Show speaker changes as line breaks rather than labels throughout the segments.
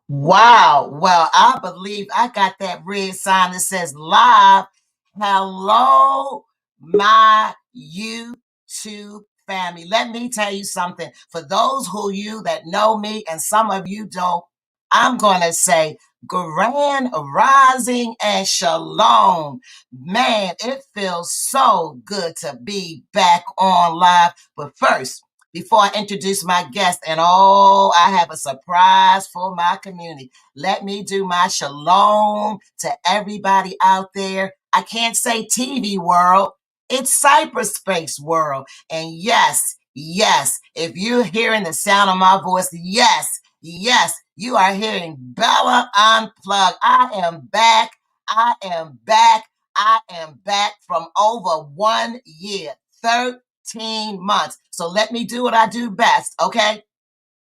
Wow. Well, I believe I got that red sign that says live. Hello, my YouTube family. Let me tell you something. For those who you that know me and some of you don't, I'm going to say grand rising and shalom. Man, it feels so good to be back on live. But first, before I introduce my guest, and oh, I have a surprise for my community. Let me do my shalom to everybody out there. I can't say TV world, it's cyberspace world. And yes, if you're hearing the sound of my voice, yes, you are hearing Bella Unplugged. I am back. I am back. I am back from over 1 year, 13 months. So let me do what I do best, okay?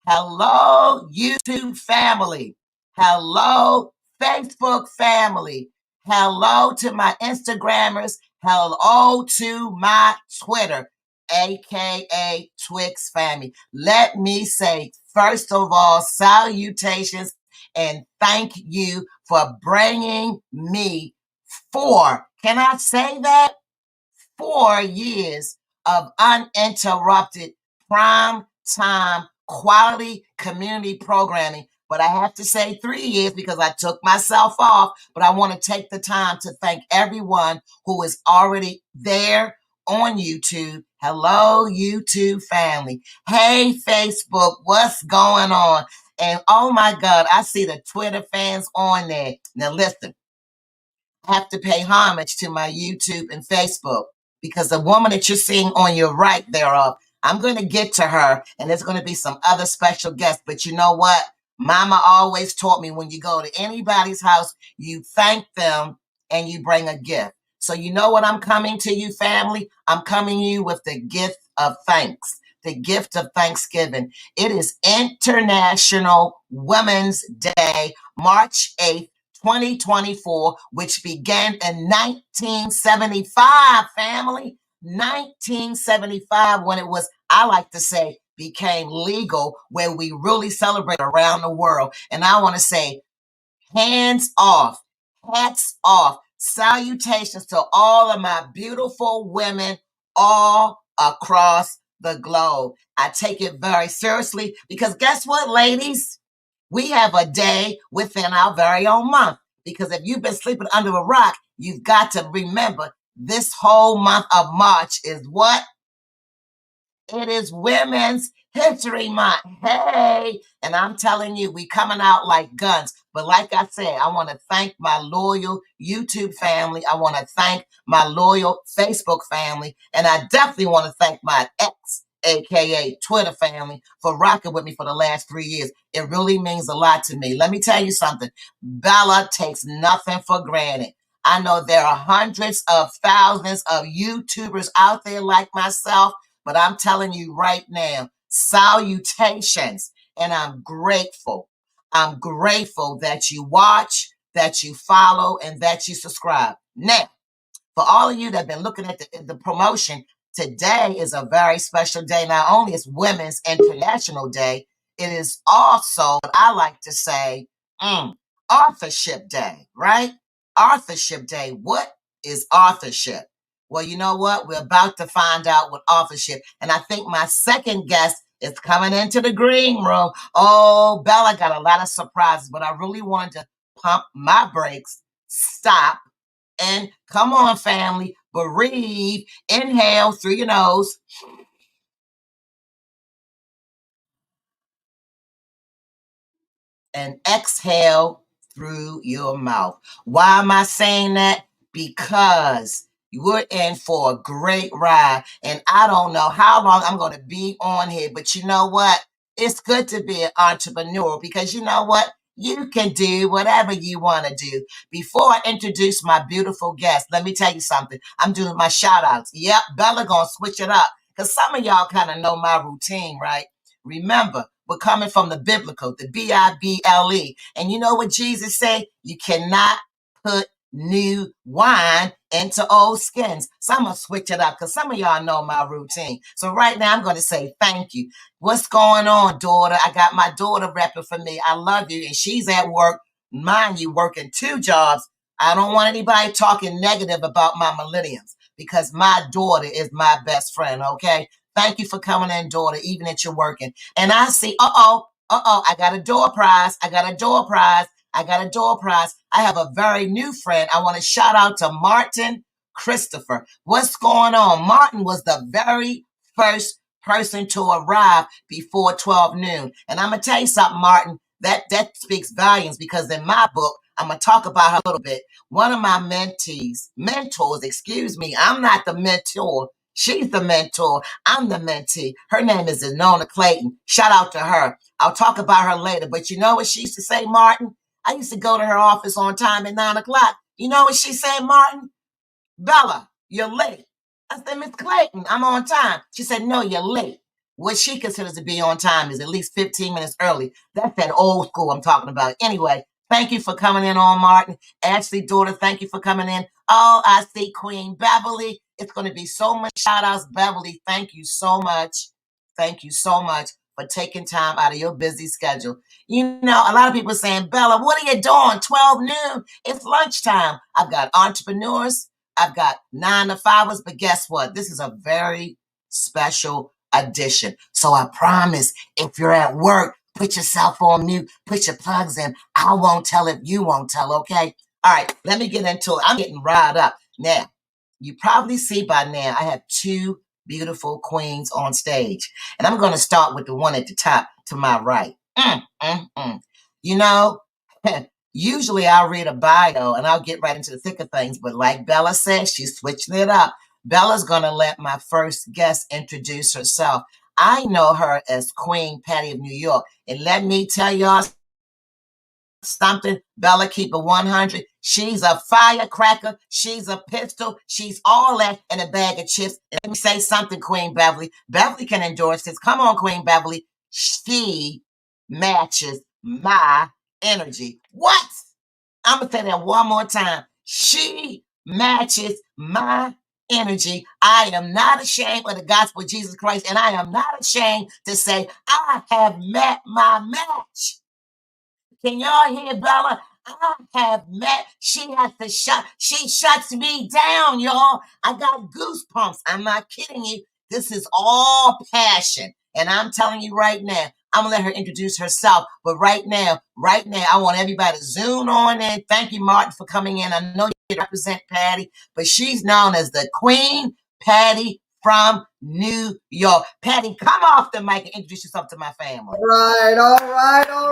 Hello, YouTube family. Hello, Facebook family. Hello to my Instagrammers. Hello to my Twitter, aka Twix family. Let me say, first of all, salutations and thank you for bringing me can I say that? 4 years of uninterrupted prime time quality community programming. But I have to say 3 years because I took myself off. But I want to take the time to thank everyone who is already there on YouTube. Hello, YouTube family. Hey, Facebook, what's going on? And oh my God, I see the Twitter fans on there. Now listen, have to pay homage to my YouTube and Facebook because the woman that you're seeing on your right thereof, I'm going to get to her and there's going to be some other special guests. But you know what? Mama always taught me when you go to anybody's house, you thank them and you bring a gift. So you know what I'm coming to you, family? I'm coming to you with the gift of thanks, the gift of Thanksgiving. It is International Women's Day, March 8th. 2024, which began in 1975, family. 1975, when it was, I like to say, became legal, where we really celebrate around the world. And I want to say, hands off, hats off, salutations to all of my beautiful women all across the globe. I take it very seriously because guess what, ladies? We have a day within our very own month. Because if you've been sleeping under a rock, you've got to remember this whole month of March is what? It is Women's History Month. Hey, and I'm telling you, we coming out like guns. But like I said, I want to thank my loyal YouTube family. I want to thank my loyal Facebook family. And I definitely want to thank my ex, aka Twitter family, for rocking with me for the last 3 years. It really means a lot to me. Let me tell you something. Bella takes nothing for granted. I know there are hundreds of thousands of YouTubers out there like myself, but I'm telling you right now, salutations. And I'm grateful. I'm grateful that you watch, that you follow, and that you subscribe. Now, for all of you that have been looking at the promotion, today is a very special day. Not only is Women's International Day, it is also, what I like to say, authorship day, right? Authorship day. What is authorship? Well, you know what? We're about to find out what authorship. And I think my second guest is coming into the green room. Oh, Bella got a lot of surprises, but I really wanted to pump my brakes, stop, and come on, family, breathe, inhale through your nose, and exhale through your mouth. Why am I saying that? Because we're in for a great ride. And I don't know how long I'm going to be on here, but you know what? It's good to be an entrepreneur because you know what? You can do whatever you want to do. Before I introduce my beautiful guest, let me tell you something. I'm doing my shout outs. Yep, Bella gonna switch it up because some of y'all kind of know my routine, right? Remember, we're coming from the biblical, the Bible. And you know what Jesus said? You cannot put new wine into old skins. So I'm going to switch it up because some of y'all know my routine. So right now I'm going to say thank you. What's going on, daughter? I got my daughter repping for me. I love you. And she's at work, mind you, working 2 jobs. I don't want anybody talking negative about my millenniums because my daughter is my best friend, okay? Thank you for coming in, daughter, even if you're working. And I see, I got a door prize. I got a door prize. I got a door prize. I have a very new friend. I want to shout out to Martin Christopher. What's going on? Martin was the very first person to arrive before 12 noon. And I'm going to tell you something, Martin, that speaks volumes because in my book, I'm going to talk about her a little bit. One of my mentors, excuse me, I'm not the mentor. She's the mentor. I'm the mentee. Her name is Nona Clayton. Shout out to her. I'll talk about her later. But you know what she used to say, Martin? I used to go to her office on time at 9 o'clock. You know what she said, Martin? Bella, you're late. I said, Miss Clayton, I'm on time. She said, no, you're late. What she considers to be on time is at least 15 minutes early. That's that old school I'm talking about. Anyway, thank you for coming in on Martin. Ashley, daughter, thank you for coming in. Oh, I see Queen Beverly. It's going to be so much shout outs. Beverly, thank you so much. Thank you so much for taking time out of your busy schedule. You know, a lot of people are saying, Bella, what are you doing? 12 noon. It's lunchtime. I've got entrepreneurs. I've got 9 to 5ers, but guess what? This is a very special edition. So I promise if you're at work, put yourself on mute, put your plugs in. I won't tell if you won't tell, okay? All right, let me get into it. I'm getting riled up. Now, you probably see by now I have 2 beautiful queens on stage. And I'm going to start with the one at the top to my right. You know, usually I'll read a bio and I'll get right into the thick of things. But like Bella said, she's switching it up. Bella's going to let my first guest introduce herself. I know her as Queen Patty of New York. And let me tell y'all something, Bella, keep it 100. She's a firecracker. She's a pistol. She's all that in a bag of chips. And let me say something, Queen Beverly. Beverly can endorse this. Come on, Queen Beverly. She matches my energy. What? I'm going to say that one more time. She matches my energy. I am not ashamed of the gospel of Jesus Christ, and I am not ashamed to say I have met my match. Can y'all hear Bella? I have met. She has to shut. She shuts me down, y'all. I got goosebumps. I'm not kidding you. This is all passion. And I'm telling you right now, I'm gonna let her introduce herself. But right now, I want everybody to zoom on in. Thank you, Martin, for coming in. I know you represent Patty, but she's known as the Queen Patty from New York. Patty, come off the mic and introduce yourself to my family.
All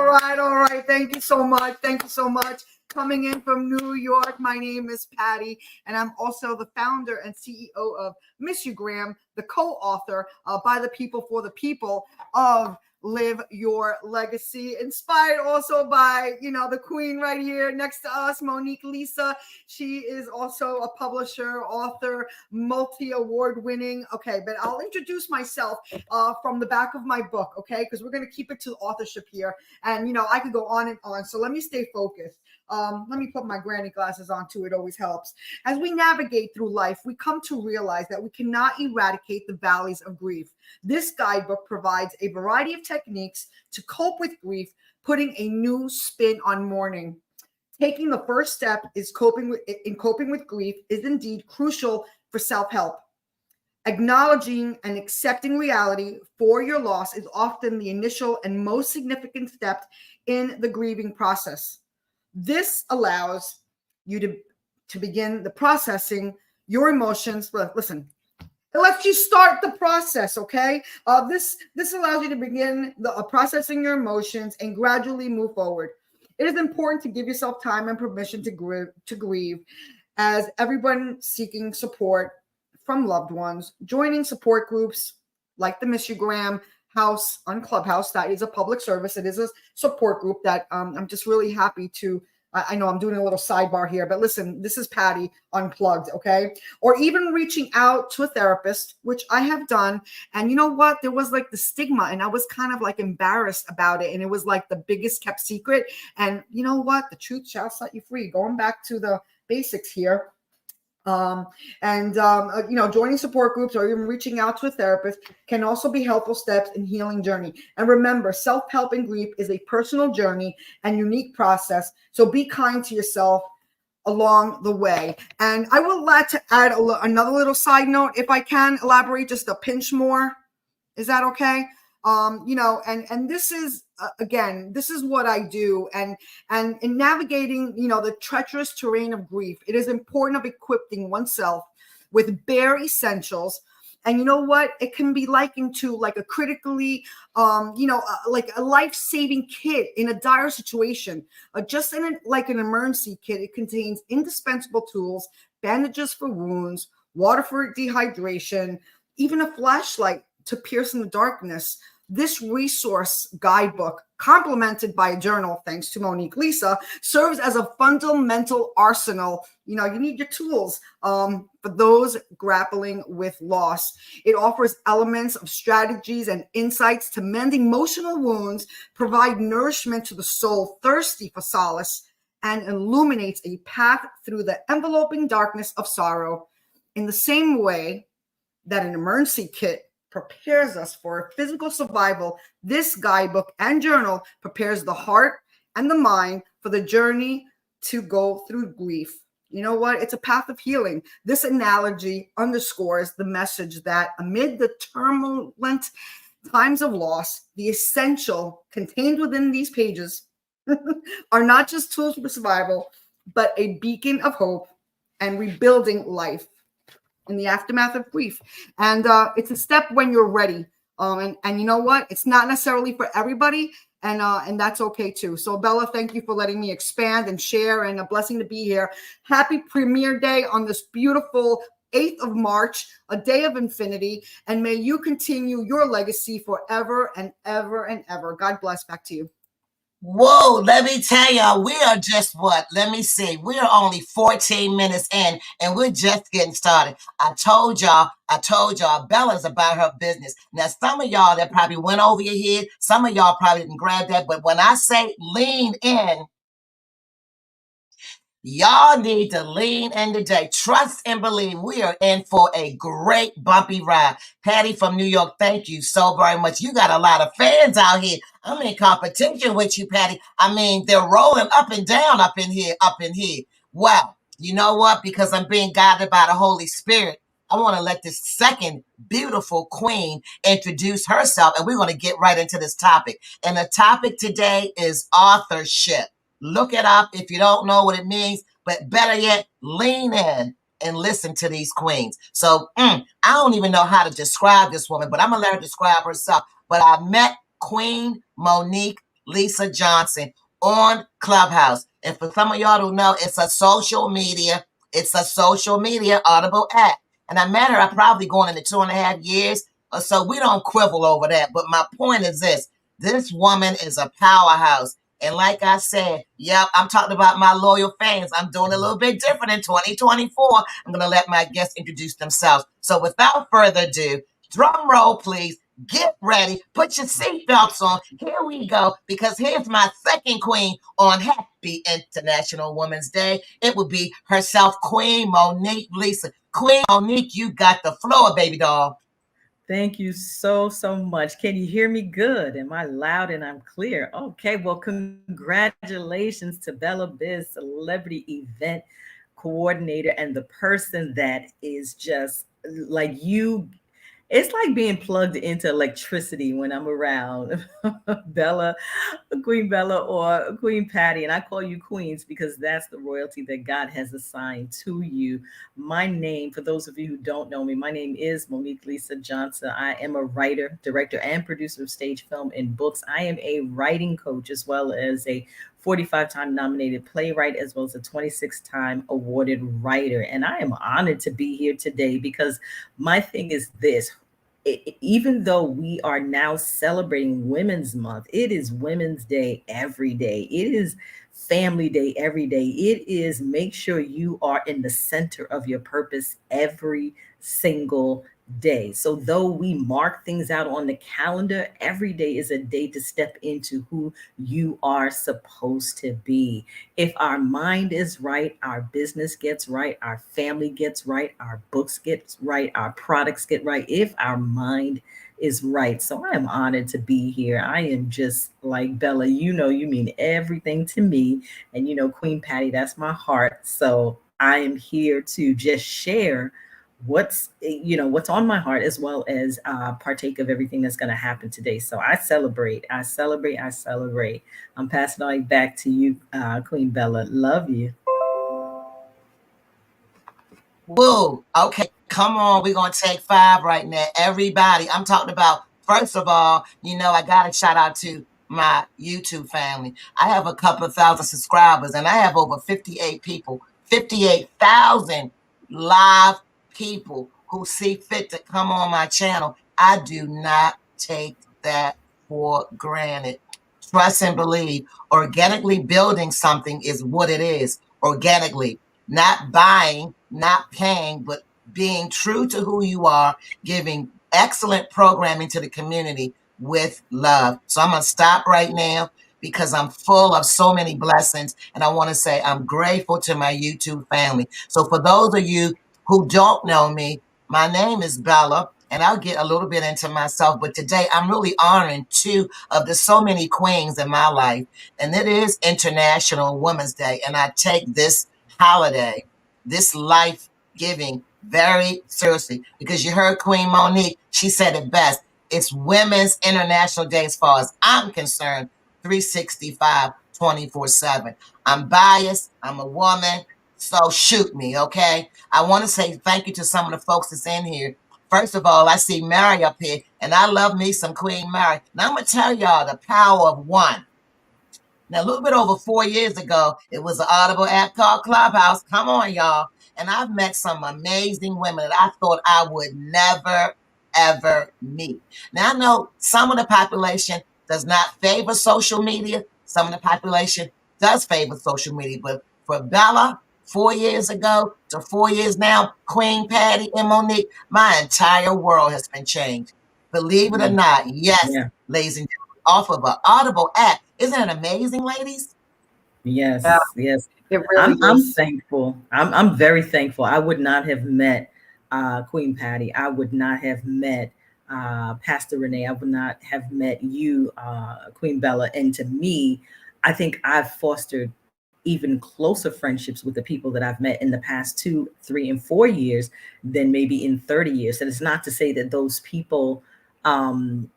right. Thank you so much. Coming in from New York, my name is Patty, and I'm also the founder and CEO of Miss You Graham, the co-author by the people for the people of Live Your Legacy, inspired also by, the queen right here next to us, Monique Lisa. She is also a publisher, author, multi-award winning. Okay, but I'll introduce myself from the back of my book, okay, because we're going to keep it to authorship here. And, I could go on and on, so let me stay focused. Let me put my granny glasses on too. It always helps. As we navigate through life, we come to realize that we cannot eradicate the valleys of grief. This guidebook provides a variety of techniques to cope with grief, putting a new spin on mourning. Taking the first step is coping with grief is indeed crucial for self-help. Acknowledging and accepting reality for your loss is often the initial and most significant step in the grieving process. This allows you to begin the processing your emotions. Listen, it lets you start the process, okay? This allows you to begin the processing your emotions and gradually move forward. It is important to give yourself time and permission to grieve, as everyone seeking support from loved ones, joining support groups like the Miss You Graham House on Clubhouse. That is a public service. It is a support group that I'm just really happy to. I know I'm doing a little sidebar here, but listen, this is Patty Unplugged, okay? Or even reaching out to a therapist, which I have done. And you know what? There was like the stigma, and I was kind of like embarrassed about it. And it was like the biggest kept secret. And you know what? The truth shall set you free. Going back to the basics here. Joining support groups or even reaching out to a therapist can also be helpful steps in healing journey. And remember, self-help and grief is a personal journey and unique process. So be kind to yourself along the way. And I would like to add another little side note, if I can elaborate just a pinch more. Is that okay? And this is again, this is what I do, and in navigating, the treacherous terrain of grief, it is important of equipping oneself with bare essentials. And you know what? It can be likened to like a critically, like a life-saving kit in a dire situation. Just like an emergency kit, it contains indispensable tools, bandages for wounds, water for dehydration, even a flashlight to pierce in the darkness. This resource guidebook, complemented by a journal, thanks to Monique Lisa, serves as a fundamental arsenal. You need your tools for those grappling with loss. It offers elements of strategies and insights to mend emotional wounds, provide nourishment to the soul thirsty for solace, and illuminates a path through the enveloping darkness of sorrow. In the same way that an emergency kit prepares us for physical survival, this guidebook and journal prepares the heart and the mind for the journey to go through grief. You know what? It's a path of healing. This analogy underscores the message that amid the turbulent times of loss, the essential contained within these pages are not just tools for survival, but a beacon of hope and rebuilding life in the aftermath of grief. And it's a step when you're ready. And you know what? It's not necessarily for everybody, and that's okay too. So Bella, thank you for letting me expand and share, and a blessing to be here. Happy premiere day on this beautiful 8th of March, a day of infinity, and may you continue your legacy forever and ever and ever. God bless. Back to you.
Whoa, let me tell y'all, we are just what? Let me see. We are only 14 minutes in and we're just getting started. I told y'all, Bella's about her business. Now, some of y'all that probably went over your head, some of y'all probably didn't grab that, but when I say lean in, y'all need to lean in today. Trust and believe we are in for a great bumpy ride. Patty from New York, thank you so very much. You got a lot of fans out here. I'm in competition with you, Patty. I mean, they're rolling up and down up in here. Well, you know what? Because I'm being guided by the Holy Spirit, I want to let this second beautiful queen introduce herself, and we're going to get right into this topic. And the topic today is authorship. Look it up if you don't know what it means, but better yet, lean in and listen to these queens. So I don't even know how to describe this woman, but I'm going to let her describe herself. But I met Queen Monique Lisa Johnson on Clubhouse. And for some of y'all who know, it's a social media audible app. And I met her, probably going into 2.5 years or so. We don't quibble over that. But my point is this woman is a powerhouse. And like I said, yep, I'm talking about my loyal fans. I'm doing a little bit different in 2024. I'm going to let my guests introduce themselves. So without further ado, drum roll, please. Get ready. Put your seatbelts on. Here we go. Because here's my second queen on Happy International Women's Day. It will be herself, Queen Monique Lisa. Queen Monique, you got the floor, baby doll.
Thank you so much. Can you hear me good? Am I loud and I'm clear? Okay, well, congratulations to Bella Biz, celebrity event coordinator, and the person that is just like you. It's like being plugged into electricity when I'm around Bella, Queen Bella, or Queen Patty. And I call you queens because that's the royalty that God has assigned to you. My name, for those of you who don't know me, my name is Monique Lisa Johnson. I am a writer, director, and producer of stage, film, and books. I am a writing coach as well as a 45-time nominated playwright, as well as a 26-time awarded writer. And I am honored to be here today because my thing is this. Even though we are now celebrating Women's Month, it is Women's Day every day. It is Family Day every day. It is make sure you are in the center of your purpose every single day. So though we mark things out on the calendar, every day is a day to step into who you are supposed to be. If our mind is right, our business gets right, our family gets right, our books get right, our products get right. If our mind is right. So I am honored to be here. I am just like Bella, you mean everything to me. And Queen Patty, that's my heart. So I am here to just share what's on my heart, as well as partake of everything that's going to happen today. So I celebrate. I'm passing it back to you, Queen Bella. Love you.
Woo. Okay, come on. We're going to take 5 right now. Everybody, I'm talking about, first of all, I got to shout out to my YouTube family. I have a couple of thousand subscribers, and I have over 58 people, 58,000 live people who see fit to come on my channel. I do not take that for granted. Trust and believe. Organically building something is what it is. Organically, not buying, not paying, but being true to who you are, giving excellent programming to the community with love. So I'm going to stop right now because I'm full of so many blessings. And I want to say I'm grateful to my YouTube family. So for those of you who don't know me, my name is Bella, and I'll get a little bit into myself. But today I'm really honoring 2 of the so many queens in my life. And it is International Women's Day. And I take this holiday, this life giving, very seriously, because you heard Queen Monique, she said it best. It's Women's International Day as far as I'm concerned, 365, 24/7. I'm biased, I'm a woman, so shoot me, okay? I want to say thank you to some of the folks that's in here. First of all, I see Mary up here, and I love me some Queen Mary. Now I'm going to tell y'all the power of one. Now, a little bit over 4 years ago, it was an Audible app called Clubhouse. Come on, y'all. And I've met some amazing women that I thought I would never, ever meet. Now, I know some of the population does not favor social media. Some of the population does favor social media. But for Bella, 4 years ago to 4 years now, Queen Patty and Monique, my entire world has been changed. Believe it or not, yes,
Yeah.
ladies and gentlemen, off of an Audible app. Isn't it amazing, ladies?
Yeah,
Yes, yes.
it really
I'm
is.
thankful. I'm very thankful. I would not have met Queen Patty. I would not have met Pastor Renee. I would not have met you, Queen Bella. And to me, I think I've fostered even closer friendships with the people that I've met in the past 2, 3, and 4 years than maybe in 30 years. And it's not to say that those people um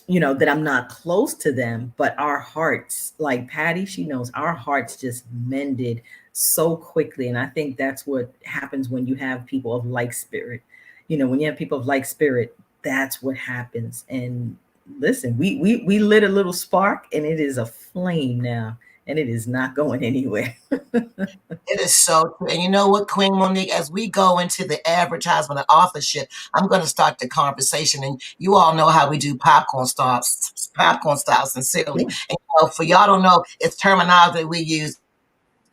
that I'm not close to them, but our hearts, like Patty, she knows our hearts just mended so quickly. And I think that's what happens when you have people of like spirit. When you have people of like spirit, that's what happens. And listen, we lit a little spark, and it is a flame now, and it is not going anywhere.
It is so true. And you know what, Queen Monique, as we go into the advertisement of authorship, I'm going to start the conversation. And you all know how we do popcorn style, sincerely.
Yeah.
And for y'all don't know, it's terminology we use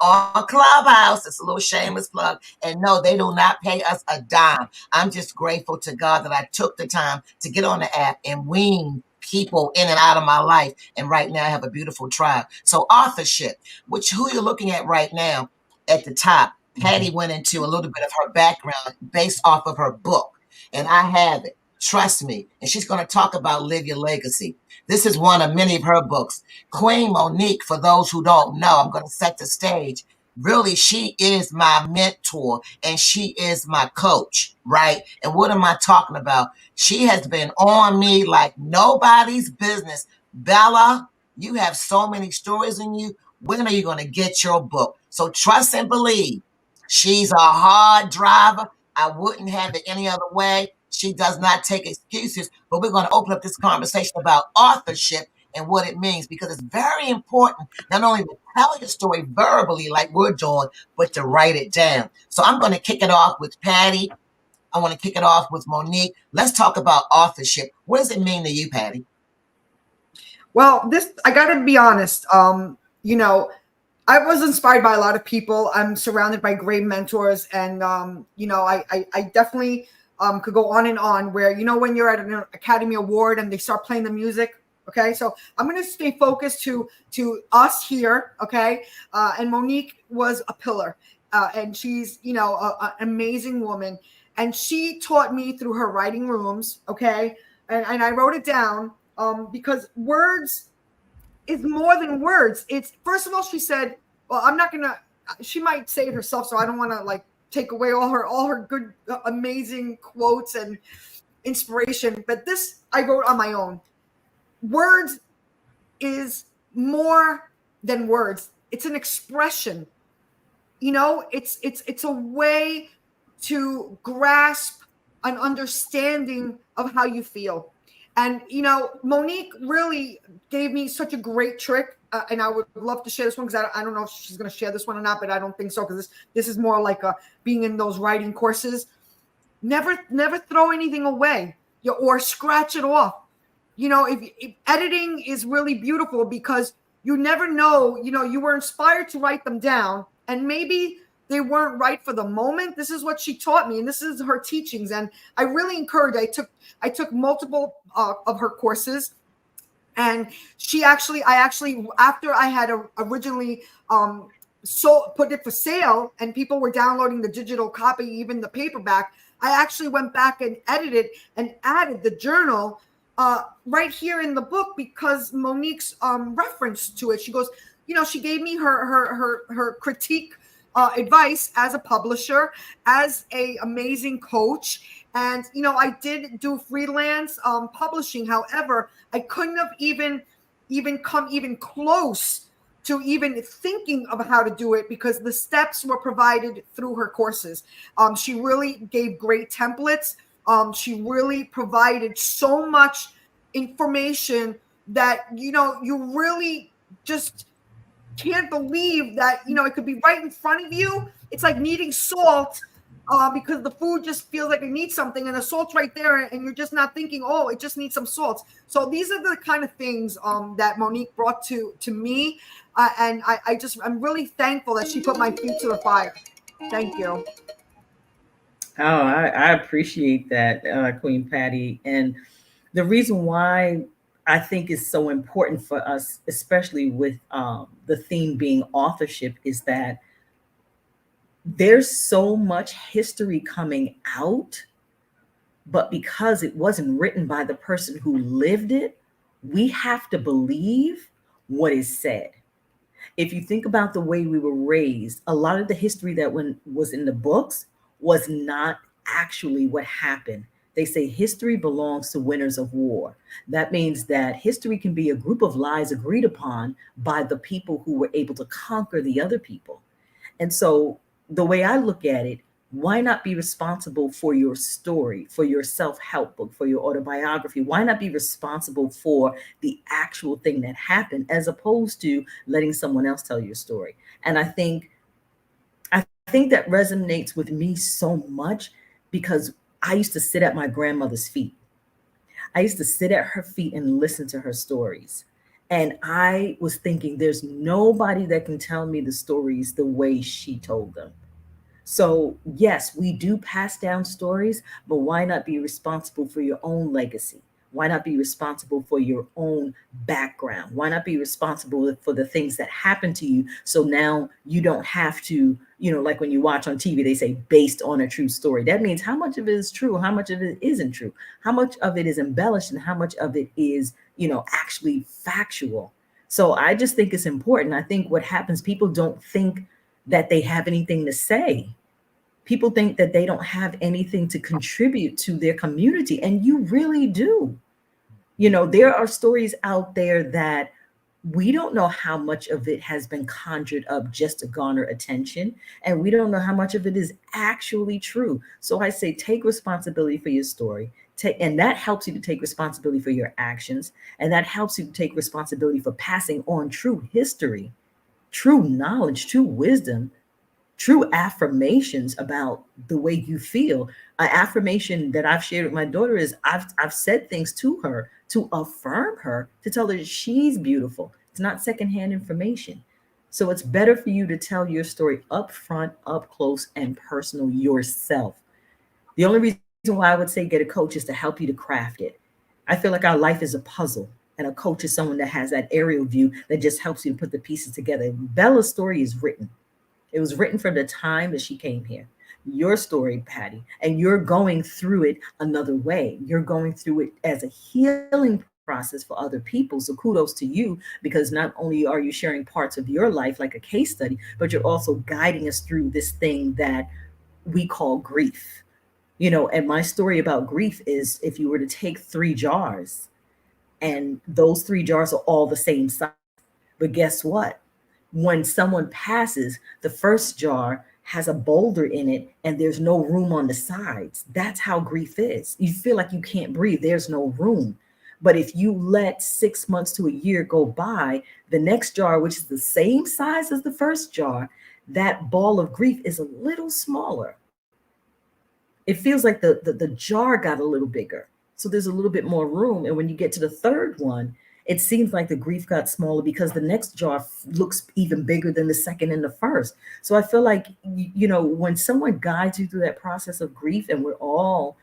on Clubhouse. It's a little shameless plug. And no, they do not pay us a dime. I'm just grateful to God that I took the time to get on the app and wean people in and out of my life. And right now I have a beautiful tribe. So authorship, which who you're looking at right now at the top, Patty went into a little bit of her background based off of her book. And I have it. Trust me. And she's going to talk about Live Your Legacy. This is one of many of her books. Queen Monique, for those who don't know, I'm going to set the stage. Really, she is my mentor and she is my coach, right? And what am I talking about? She has been on me like nobody's business. Bella, you have so many stories in you. When are you going to get your book? So trust and believe. She's a hard driver. I wouldn't have it any other way. She does not take excuses, but we're going to open up this conversation about authorship and what it means, because it's very important not only to tell your story verbally like we're doing, but to write it down. So I'm going to kick it off with Patty. I want to kick it off with Monique. Let's talk about authorship. What does it mean to you, Patty?
Well, this, I got to be honest. I was inspired by a lot of people. I'm surrounded by great mentors, and I definitely could go on and on, where, you know, when you're at an Academy Award and they start playing the music. Okay, so I'm going to stay focused to us here. Okay, and Monique was a pillar, and she's, you know, an amazing woman, and she taught me through her writing rooms. Okay, and I wrote it down, because words is more than words. It's, first of all, she said, well, I'm not gonna. She might say it herself, so I don't want to like take away all her good, amazing quotes and inspiration. But this I wrote on my own. Words is more than words. It's an expression. You know, it's a way to grasp an understanding of how you feel. And, you know, Monique really gave me such a great trick. And I would love to share this one, because I don't know if she's going to share this one or not, but I don't think so, because this is more like being in those writing courses. Never throw anything away, or scratch it off. You know, if editing is really beautiful, because you never know, you know, you were inspired to write them down, and maybe they weren't right for the moment. This is what she taught me, and this is her teachings. And I really encourage, I took multiple of her courses. And I actually, after I had originally put it for sale, and people were downloading the digital copy, even the paperback, I actually went back and edited and added the journal right here in the book, because Monique's reference to it. She goes, you know, she gave me her critique advice as a publisher, as a amazing coach. And, you know, I did do freelance publishing. However, I couldn't have even come even close to even thinking of how to do it, because the steps were provided through her courses. She really gave great templates. She really provided so much information that, you know, you really just can't believe that, you know, it could be right in front of you. It's like needing salt, because the food just feels like it needs something, and the salt's right there, and you're just not thinking, oh, it just needs some salt. So these are the kind of things that Monique brought to me, and I'm really thankful that she put my feet to the fire. Thank you.
Oh, I appreciate that, Queen Patty. And the reason why I think is so important for us, especially with the theme being authorship, is that there's so much history coming out, but because it wasn't written by the person who lived it, we have to believe what is said. If you think about the way we were raised, a lot of the history that was in the books was not actually what happened. They say history belongs to winners of war. That means that history can be a group of lies agreed upon by the people who were able to conquer the other people. And so the way I look at it, why not be responsible for your story, for your self-help book, for your autobiography? Why not be responsible for the actual thing that happened, as opposed to letting someone else tell your story? And I think that resonates with me so much, because I used to sit at my grandmother's feet. I used to sit at her feet and listen to her stories. And I was thinking, there's nobody that can tell me the stories the way she told them. So, yes, we do pass down stories, but why not be responsible for your own legacy? Why not be responsible for your own background? Why not be responsible for the things that happen to you? So now you don't have to, you know, like when you watch on TV, they say based on a true story. That means how much of it is true? How much of it isn't true? How much of it is embellished, and how much of it is, you know, actually factual? So I just think it's important. I think what happens, people don't think that they have anything to say. People think that they don't have anything to contribute to their community, and you really do. You know, there are stories out there that we don't know how much of it has been conjured up just to garner attention, and we don't know how much of it is actually true. So I say, take responsibility for your story. And that helps you to take responsibility for your actions, and that helps you to take responsibility for passing on true history, true knowledge, true wisdom, true affirmations about the way you feel. An affirmation that I've shared with my daughter is I've said things to her to affirm her, to tell her she's beautiful. It's not secondhand information. So it's better for you to tell your story up front, up close, and personal yourself. The only reason why I would say get a coach is to help you to craft it. I feel like our life is a puzzle, and a coach is someone that has that aerial view that just helps you to put the pieces together. Bella's story is written. It was written for the time that she came here. Your story, Patty, and you're going through it another way. You're going through it as a healing process for other people. So kudos to you, because not only are you sharing parts of your life like a case study, but you're also guiding us through this thing that we call grief. And my story about grief is, if you were to take 3 jars, and those 3 jars are all the same size. But guess what? When someone passes, the first jar has a boulder in it and there's no room on the sides. That's how grief is. You feel like you can't breathe, there's no room. But if you let 6 months to a year go by, the next jar, which is the same size as the first jar, that ball of grief is a little smaller. It feels like the jar got a little bigger. So there's a little bit more room. And when you get to the third one, it seems like the grief got smaller because the next jar looks even bigger than the second and the first. So I feel like, when someone guides you through that process of grief, and we all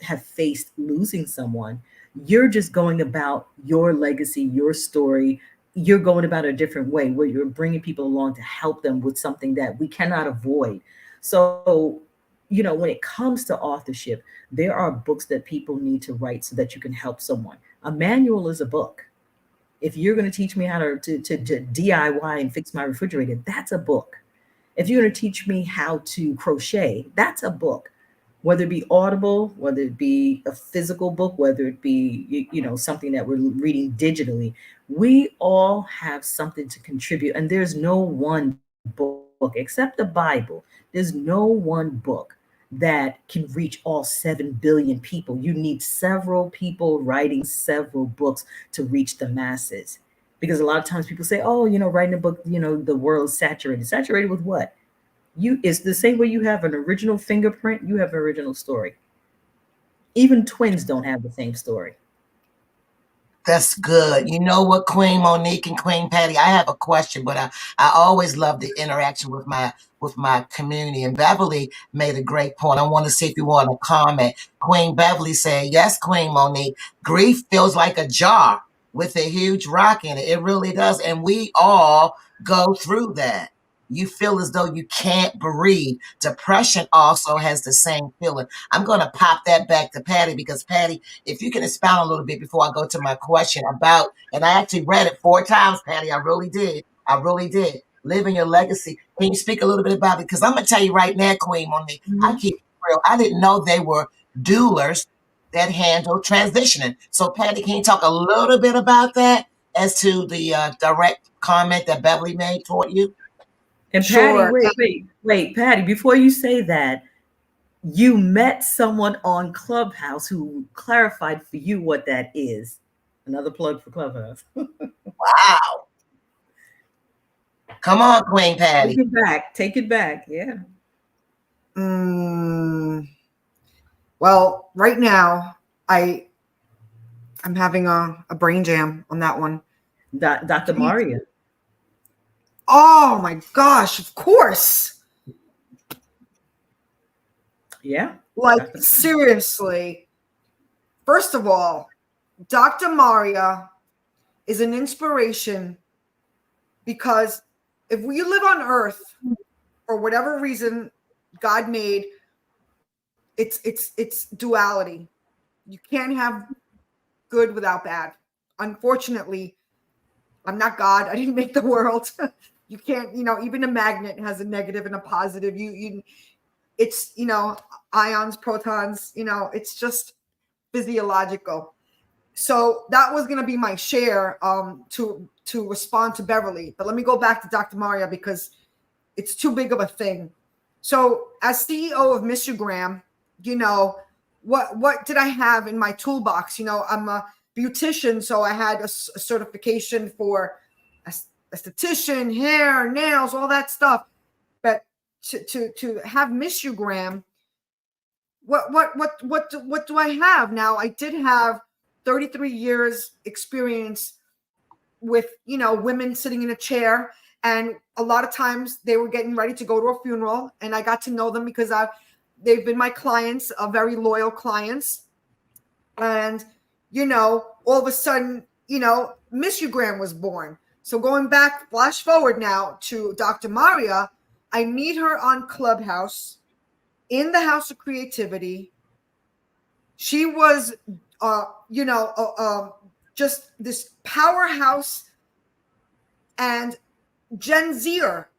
have faced losing someone, you're just going about your legacy, your story. You're going about a different way, where you're bringing people along to help them with something that we cannot avoid. So, when it comes to authorship, there are books that people need to write so that you can help someone. A manual is a book. If you're going to teach me how to DIY and fix my refrigerator, that's a book. If you're going to teach me how to crochet, that's a book. Whether it be audible, whether it be a physical book, whether it be something that we're reading digitally, we all have something to contribute. And there's no one book except the Bible. There's no one book that can reach all 7 billion people. You need several people writing several books to reach the masses. Because a lot of times people say, oh, writing a book, the world is saturated. Saturated with what? It's the same way you have an original fingerprint, you have an original story. Even twins don't have the same story.
That's good. You know what, Queen Monique and Queen Patty, I have a question, but I always love the interaction with my community. And Beverly made a great point. I want to see if you want to comment. Queen Beverly said, yes, Queen Monique, grief feels like a jar with a huge rock in it. It really does. And we all go through that. You feel as though you can't breathe. Depression also has the same feeling. I'm going to pop that back to Patty, because Patty, if you can expound a little bit before I go to my question about, and I actually read it 4 times, Patty. I really did. I really did. Living your legacy. Can you speak a little bit about it? Because I'm going to tell you right now, Queen Monique, I keep it real. I didn't know they were doulas that handle transitioning. So, Patty, can you talk a little bit about that as to the direct comment that Beverly made toward you?
And Patty,
Sure.
wait, Patty, before you say that, you met someone on Clubhouse who clarified for you what that is. Another plug for Clubhouse.
Wow. Come on, Queen Patty.
Take it back. Take it back. Yeah.
Well, right now, I'm having a brain jam on that one.
Dr. Maria.
Oh my gosh, of course.
Yeah.
Like, seriously. First of all, Dr. Maria is an inspiration, because if we live on earth, for whatever reason God made, it's duality. You can't have good without bad. Unfortunately, I'm not God. I didn't make the world. You can't, even a magnet has a negative and a positive. It's, ions, protons, it's just physiological. So that was going to be my share to respond to Beverly. But let me go back to Dr. Maria, because it's too big of a thing. So as CEO of Miss Graham, what did I have in my toolbox? I'm a beautician, so I had a certification for esthetician, hair, nails, all that stuff. But to have Miss Graham, what do I have now? I did have 33 years experience with women sitting in a chair, and a lot of times they were getting ready to go to a funeral, and I got to know them because they've been my clients, very loyal clients. And, all of a sudden, Miss Graham was born. So going back, flash forward now to Dr. Maria, I meet her on Clubhouse in the House of Creativity. She was, just this powerhouse and Gen Zer,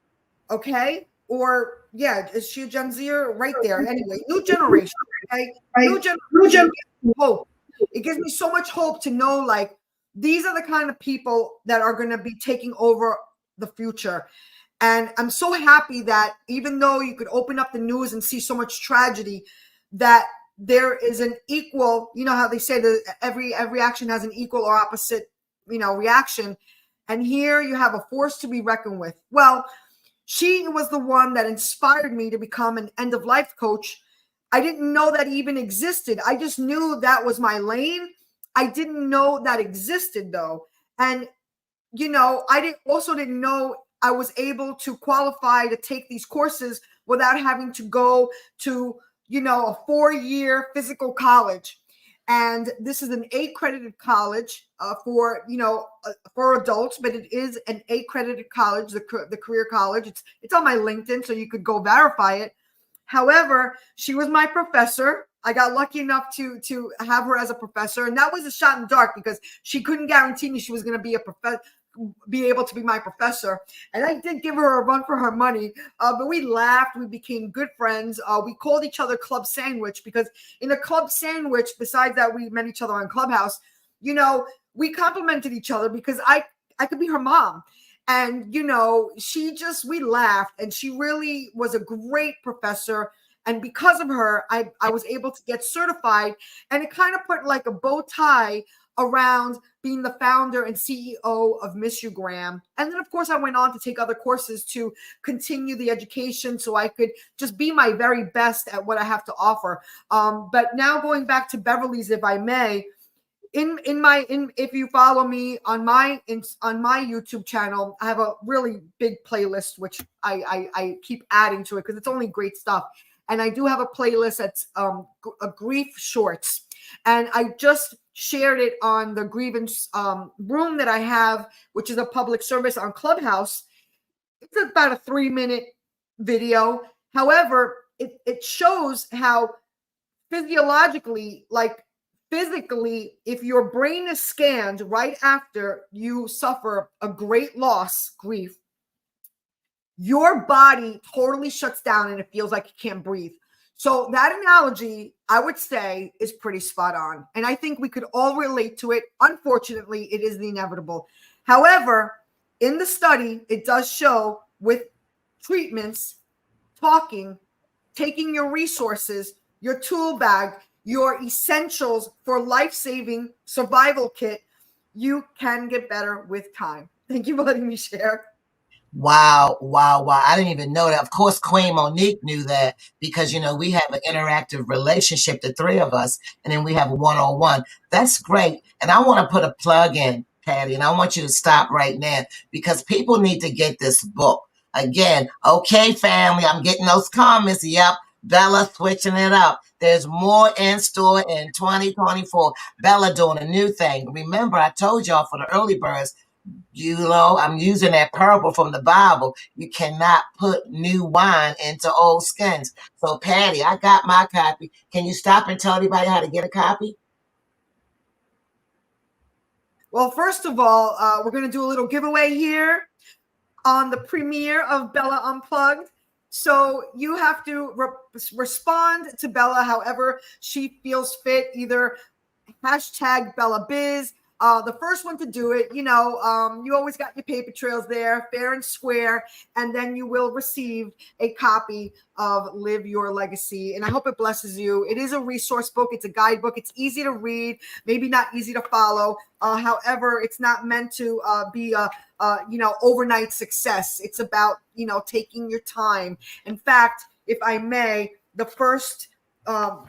okay? Or, yeah, is she a Gen Zer? Right there. Anyway, new generation, okay? New generation. Hope. It gives me so much hope to know, like, these are the kind of people that are going to be taking over the future. And I'm so happy that even though you could open up the news and see so much tragedy, that there is an equal, how they say that every action has an equal or opposite, reaction. And here you have a force to be reckoned with. Well, she was the one that inspired me to become an end of life coach. I didn't know that even existed. I just knew that was my lane. I didn't know that existed though. And, I didn't know I was able to qualify to take these courses without having to go to, a 4-year physical college. And this is an accredited college for adults, but it is an accredited college, the career college. It's on my LinkedIn, so you could go verify it. However, she was my professor. I got lucky enough to have her as a professor, and that was a shot in the dark because she couldn't guarantee me she was going to be able to be my professor. And I did give her a run for her money, but we laughed. We became good friends. We called each other Club Sandwich because in a Club Sandwich, besides that we met each other on Clubhouse, we complimented each other because I could be her mom. And, we laughed, and she really was a great professor. And because of her, I was able to get certified, and it kind of put like a bow tie around being the founder and CEO of Miss Graham. And then, of course, I went on to take other courses to continue the education so I could just be my very best at what I have to offer. But now going back to Beverly's, if I may, if you follow me on my YouTube channel, I have a really big playlist, which I keep adding to it because it's only great stuff. And I do have a playlist that's a grief shorts. And I just shared it on the grievance room that I have, which is a public service on Clubhouse. It's about a 3-minute video. However, it shows how physically, if your brain is scanned right after you suffer a great loss, grief, your body totally shuts down and it feels like you can't breathe. So that analogy, I would say, is pretty spot on. And I think we could all relate to it. Unfortunately, it is the inevitable. However, in the study, it does show with treatments, talking, taking your resources, your tool bag, your essentials for life-saving survival kit, you can get better with time. Thank you for letting me share.
Wow. I didn't even know that. Of course, Queen Monique knew that because, we have an interactive relationship, the three of us, and then we have a one-on-one. That's great. And I want to put a plug in, Patty, and I want you to stop right now because people need to get this book. Again, okay, family, I'm getting those comments. Yep, Bella switching it up. There's more in store in 2024. Bella doing a new thing. Remember, I told y'all for the early birds, I'm using that parable from the Bible. You cannot put new wine into old skins. So, Patty, I got my copy. Can you stop and tell everybody how to get a copy?
Well, first of all, we're going to do a little giveaway here on the premiere of Bella Unplugged. So you have to respond to Bella however she feels fit, either hashtag BellaBiz. The first one to do it, you always got your paper trails there, fair and square, and then you will receive a copy of Live Your Legacy. And I hope it blesses you. It is a resource book. It's a guidebook. It's easy to read, maybe not easy to follow. However, it's not meant to be a overnight success. It's about, taking your time. In fact, if I may, the first, hold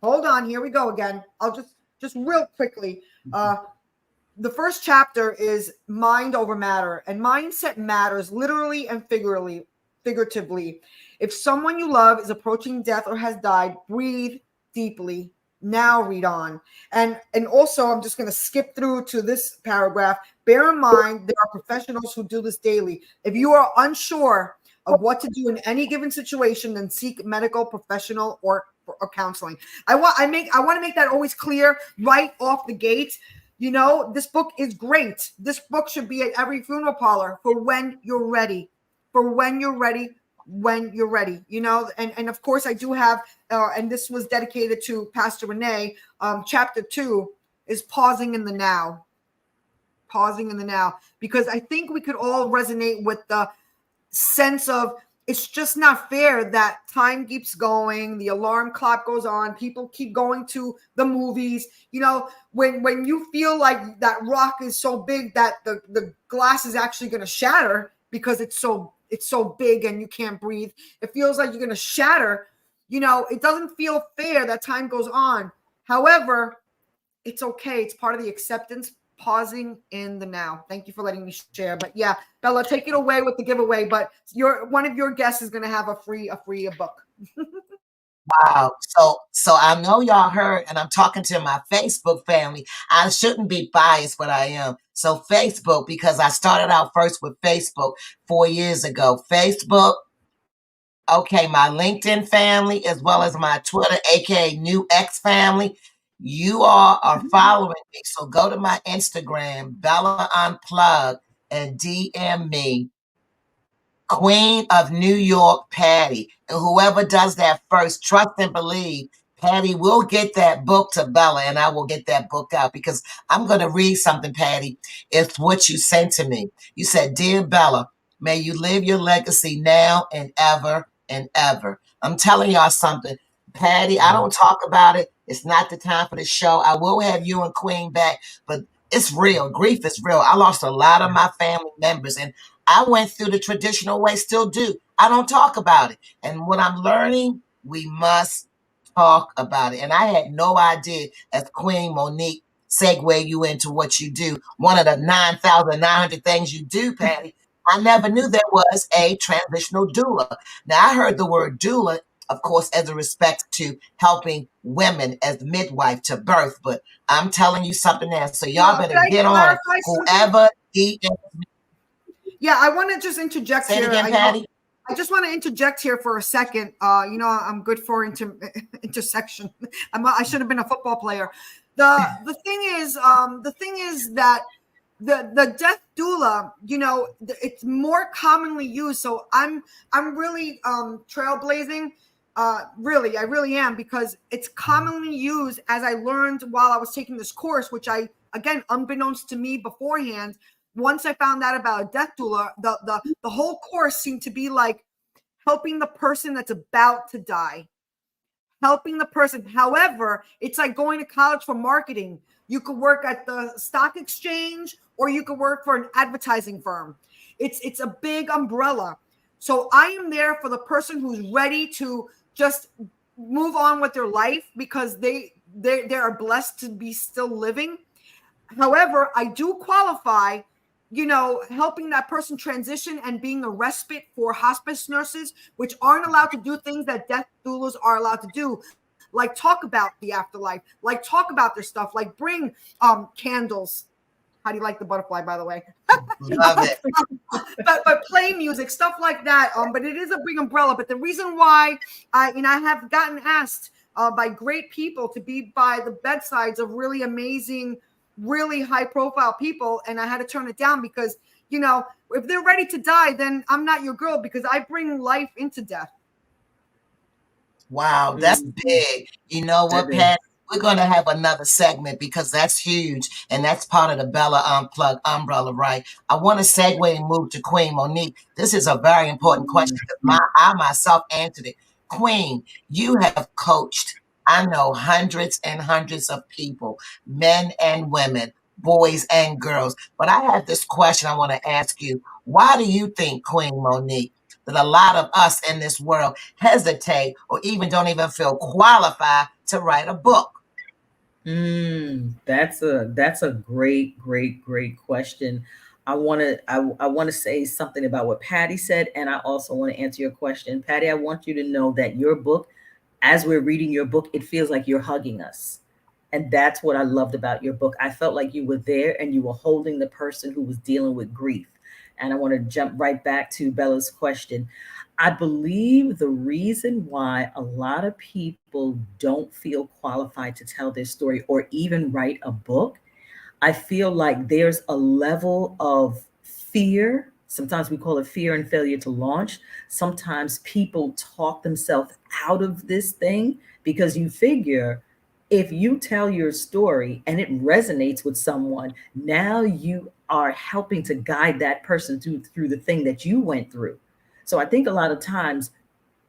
on, here we go again. I'll just real quickly, the first chapter is mind over matter, and mindset matters literally and figuratively. If someone you love is approaching death or has died, breathe deeply. Now read on. And also, I'm just going to skip through to this paragraph. Bear in mind, there are professionals who do this daily. If you are unsure of what to do in any given situation, then seek medical professional or counseling. I want to make that always clear right off the gate. You know, this book is great. This book should be at every funeral parlor for when you're ready. For when you're ready, when you're ready, you know, and of course I do have, and this was dedicated to Pastor Renee. Chapter 2 is pausing in the now, because I think we could all resonate with the sense of it's just not fair that time keeps going, the alarm clock goes on, people keep going to the movies. You know, when you feel like that rock is so big that the glass is actually going to shatter because it's so big and you can't breathe. It feels like you're going to shatter. You know, it doesn't feel fair that time goes on. However, it's okay. It's part of the acceptance, pausing in the now. Thank you for letting me share. But yeah, Bella, take it away with the giveaway. But one of your guests is going to have a free book.
Wow. So I know y'all heard, and I'm talking to my Facebook family. I shouldn't be biased, but I am. So Facebook, because I started out first with Facebook 4 years ago. Facebook, okay, my LinkedIn family, as well as my Twitter, aka New X family. You all are following me. So go to my Instagram, Bella Unplugged, and DM me Queen of New York, Patty. And whoever does that first, trust and believe, Patty will get that book to Bella, and I will get that book out, because I'm going to read something, Patty. It's what you sent to me. You said, "Dear Bella, may you live your legacy now and ever and ever." I'm telling y'all something. Patty, I don't talk about it. It's not the time for the show. I will have you and Queen back, but it's real. Grief is real. I lost a lot of my family members, and I went through the traditional way, still do. I don't talk about it. And what I'm learning, we must talk about it. And I had no idea, as Queen Monique segue you into what you do, one of the 9,900 things you do, Patty. I never knew there was a transitional doula. Now, I heard the word doula, of course, as a respect to helping women as midwife to birth, but I'm telling you something else. So y'all better get on it. Whoever
Yeah, I want to just interject
Say it
here.
again, Patty.
I just want to interject here for a second. You know, I'm good for intersection. I should have been a football player. The thing is that the death doula, you know, it's more commonly used. So I'm really trailblazing. Really, I really am, because it's commonly used, as I learned while I was taking this course, which I, again, unbeknownst to me beforehand, once I found out about a death doula, the whole course seemed to be like helping the person that's about to die, helping the person. However, it's like going to college for marketing. You could work at the stock exchange, or you could work for an advertising firm. It's a big umbrella. So I am there for the person who's ready to just move on with their life, because they are blessed to be still living. However, I do qualify, you know, helping that person transition and being a respite for hospice nurses, which aren't allowed to do things that death doulas are allowed to do, like talk about the afterlife, like talk about their stuff, like bring candles. How do you like the butterfly, by the way?
Love it.
but play music, stuff like that. But it is a big umbrella. But the reason why I have gotten asked by great people to be by the bedsides of really amazing, really high profile people, and I had to turn it down, because, you know, if they're ready to die, then I'm not your girl, because I bring life into death.
Wow, that's big. You know what, Pat? We're going to have another segment, because that's huge, and that's part of the Bella Unplugged umbrella, right? I want to segue and move to Queen Monique. This is a very important question, because I myself answered it. Queen, you have coached, I know, hundreds and hundreds of people, men and women, boys and girls. But I have this question I want to ask you. Why do you think, Queen Monique, that a lot of us in this world hesitate, or even don't even feel qualified to write a book?
That's a great question. I want to say something about what Patty said, and I also want to answer your question. Patty, I want you to know that your book, as we're reading your book, it feels like you're hugging us. And that's what I loved about your book. I felt like you were there and you were holding the person who was dealing with grief. And I want to jump right back to Bella's question. I believe the reason why a lot of people don't feel qualified to tell their story or even write a book, I feel like there's a level of fear. Sometimes we call it fear and failure to launch. Sometimes people talk themselves out of this thing because you figure if you tell your story and it resonates with someone, now you are helping to guide that person through the thing that you went through. So I think a lot of times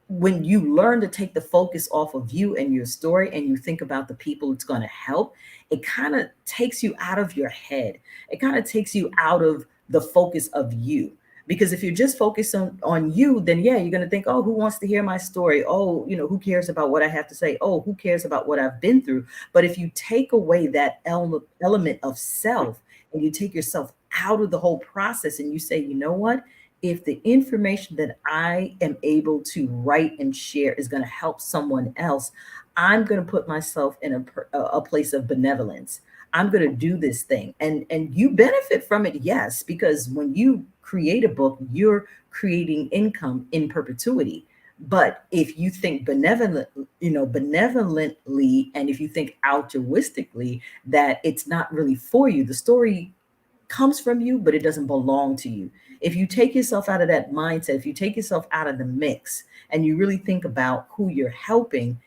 when you learn to take the focus off of you and your story and you think about the people it's going to help, it kind of takes you out of your head. It kind of takes you out of the focus of you. Because if you're just focused on you, then yeah, you're going to think, oh, who wants to hear my story? Oh, who cares about what I have to say? Oh, who cares about what I've been through? But if you take away that element of self and you take yourself out of the whole process and you say, you know what? If the information that I am able to write and share is going to help someone else, I'm going to put myself in a place of benevolence. I'm going to do this thing, and you benefit from it, yes, because when you create a book, you're creating income in perpetuity. But if you think benevolently, and if you think altruistically, that it's not really for you, the story comes from you, but it doesn't belong to you. If you take yourself out of that mindset, if you take yourself out of the mix and you really think about who you're helping,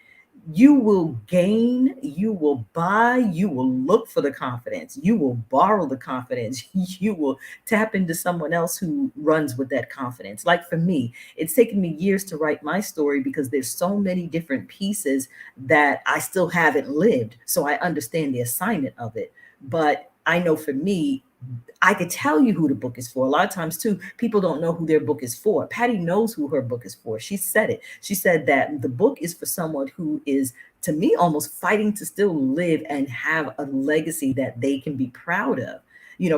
you will gain, you will buy, you will look for the confidence, you will borrow the confidence, you will tap into someone else who runs with that confidence. Like for me, it's taken me years to write my story because there's so many different pieces that I still haven't lived. So I understand the assignment of it. But I know for me, I could tell you who the book is for. A lot of times, too, people don't know who their book is for. Patty knows who her book is for. She said it. She said that the book is for someone who is, to me, almost fighting to still live and have a legacy that they can be proud of.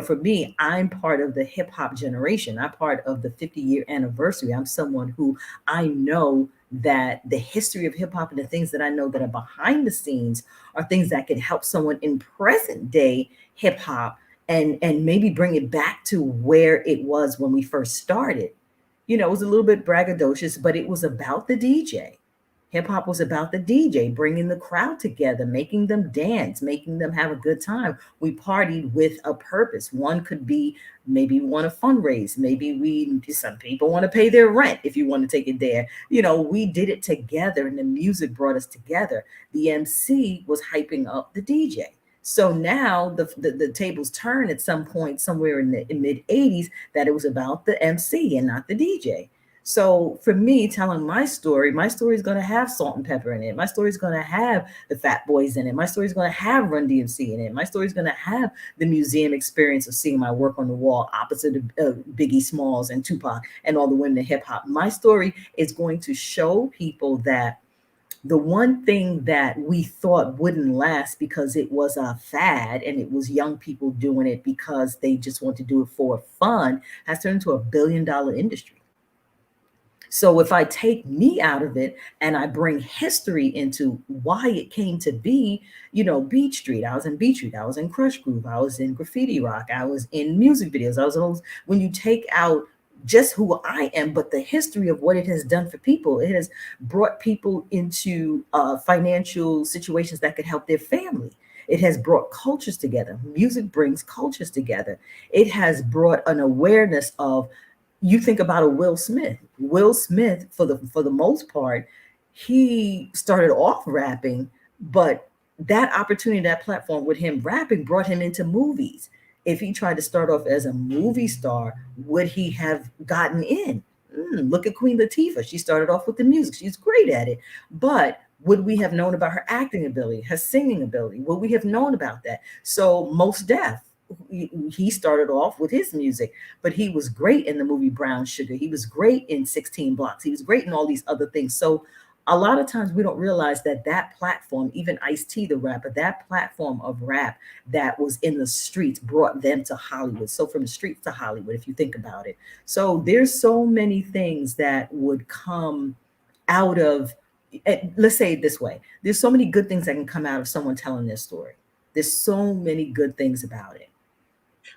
For me, I'm part of the hip hop generation. I'm part of the 50-year anniversary. I'm someone who I know that the history of hip hop and the things that I know that are behind the scenes are things that can help someone in present day hip hop and maybe bring it back to where it was when we first started. It was a little bit braggadocious, but it was about the DJ. Hip hop was about the DJ, bringing the crowd together, making them dance, making them have a good time. We partied with a purpose. One could be maybe we want to fundraise, some people want to pay their rent if you want to take it there. We did it together and the music brought us together. The MC was hyping up the DJ. So now the tables turn at some point somewhere in the mid 80s that it was about the MC and not the DJ. So for me, telling my story is going to have salt and pepper in it. My story is going to have the Fat Boys in it. My story is going to have Run DMC in it. My story is going to have the museum experience of seeing my work on the wall opposite of Biggie Smalls and Tupac and all the women in hip hop. My story is going to show people that the one thing that we thought wouldn't last because it was a fad and it was young people doing it because they just want to do it for fun has turned into $1 billion industry. So if I take me out of it and I bring history into why it came to be, Beat Street, I was in Beat Street, I was in Crush Groove, I was in Graffiti Rock, I was in music videos, when you take out just who I am, but the history of what it has done for people. It has brought people into financial situations that could help their family. It has brought cultures together. Music brings cultures together. It has brought an awareness of, you think about a Will Smith. Will Smith, for the most part, he started off rapping, but that opportunity, that platform with him rapping brought him into movies. If he tried to start off as a movie star, would he have gotten in? Look at Queen Latifah. She started off with the music. She's great at it. But would we have known about her acting ability, her singing ability? Would we have known about that? So Mos Def, he started off with his music, but he was great in the movie Brown Sugar. He was great in 16 Blocks. He was great in all these other things. So A lot of times we don't realize that that platform, even Ice-T, the rapper, that platform of rap that was in the streets brought them to Hollywood. So from the streets to Hollywood, if you think about it. So there's so many things that would come out of, let's say it this way. There's so many good things that can come out of someone telling their story. There's so many good things about it.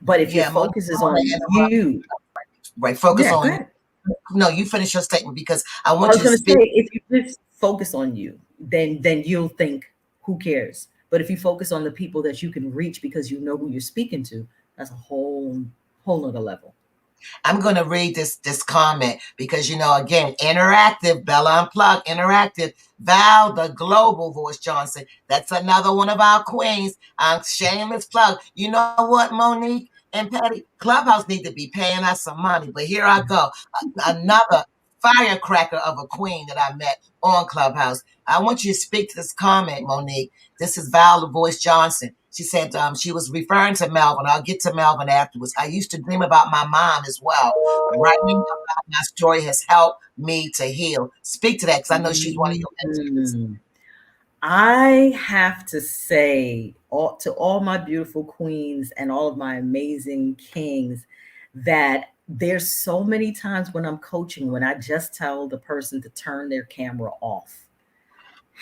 But if your
Yeah, Monique,
focus
I
is
want
on
to interrupt.
you,
Right, focus
yeah, go
on.
ahead.
No, you finish your statement because I
I
want
was
you to
going to
speak.
say, if you just focus on you, then you'll think, who cares? But if you focus on the people that you can reach because you know who you're speaking to, that's a whole nother level.
I'm going to read this comment because again, interactive, Bella Unplugged, interactive. Val, the global voice Johnson. That's another one of our queens. Shameless plug. You know what, Monique and Patty? Clubhouse need to be paying us some money. But here I go, another firecracker of a queen that I met on Clubhouse. I want you to speak to this comment, Monique. This is Val, the voice Johnson. She said she was referring to Melvin. I'll get to Melvin afterwards. I used to dream about my mom as well. Writing about my story has helped me to heal. Speak to that because I know she's one of your mentees.
Mm. I have to say to all my beautiful queens and all of my amazing kings that there's so many times when I'm coaching when I just tell the person to turn their camera off.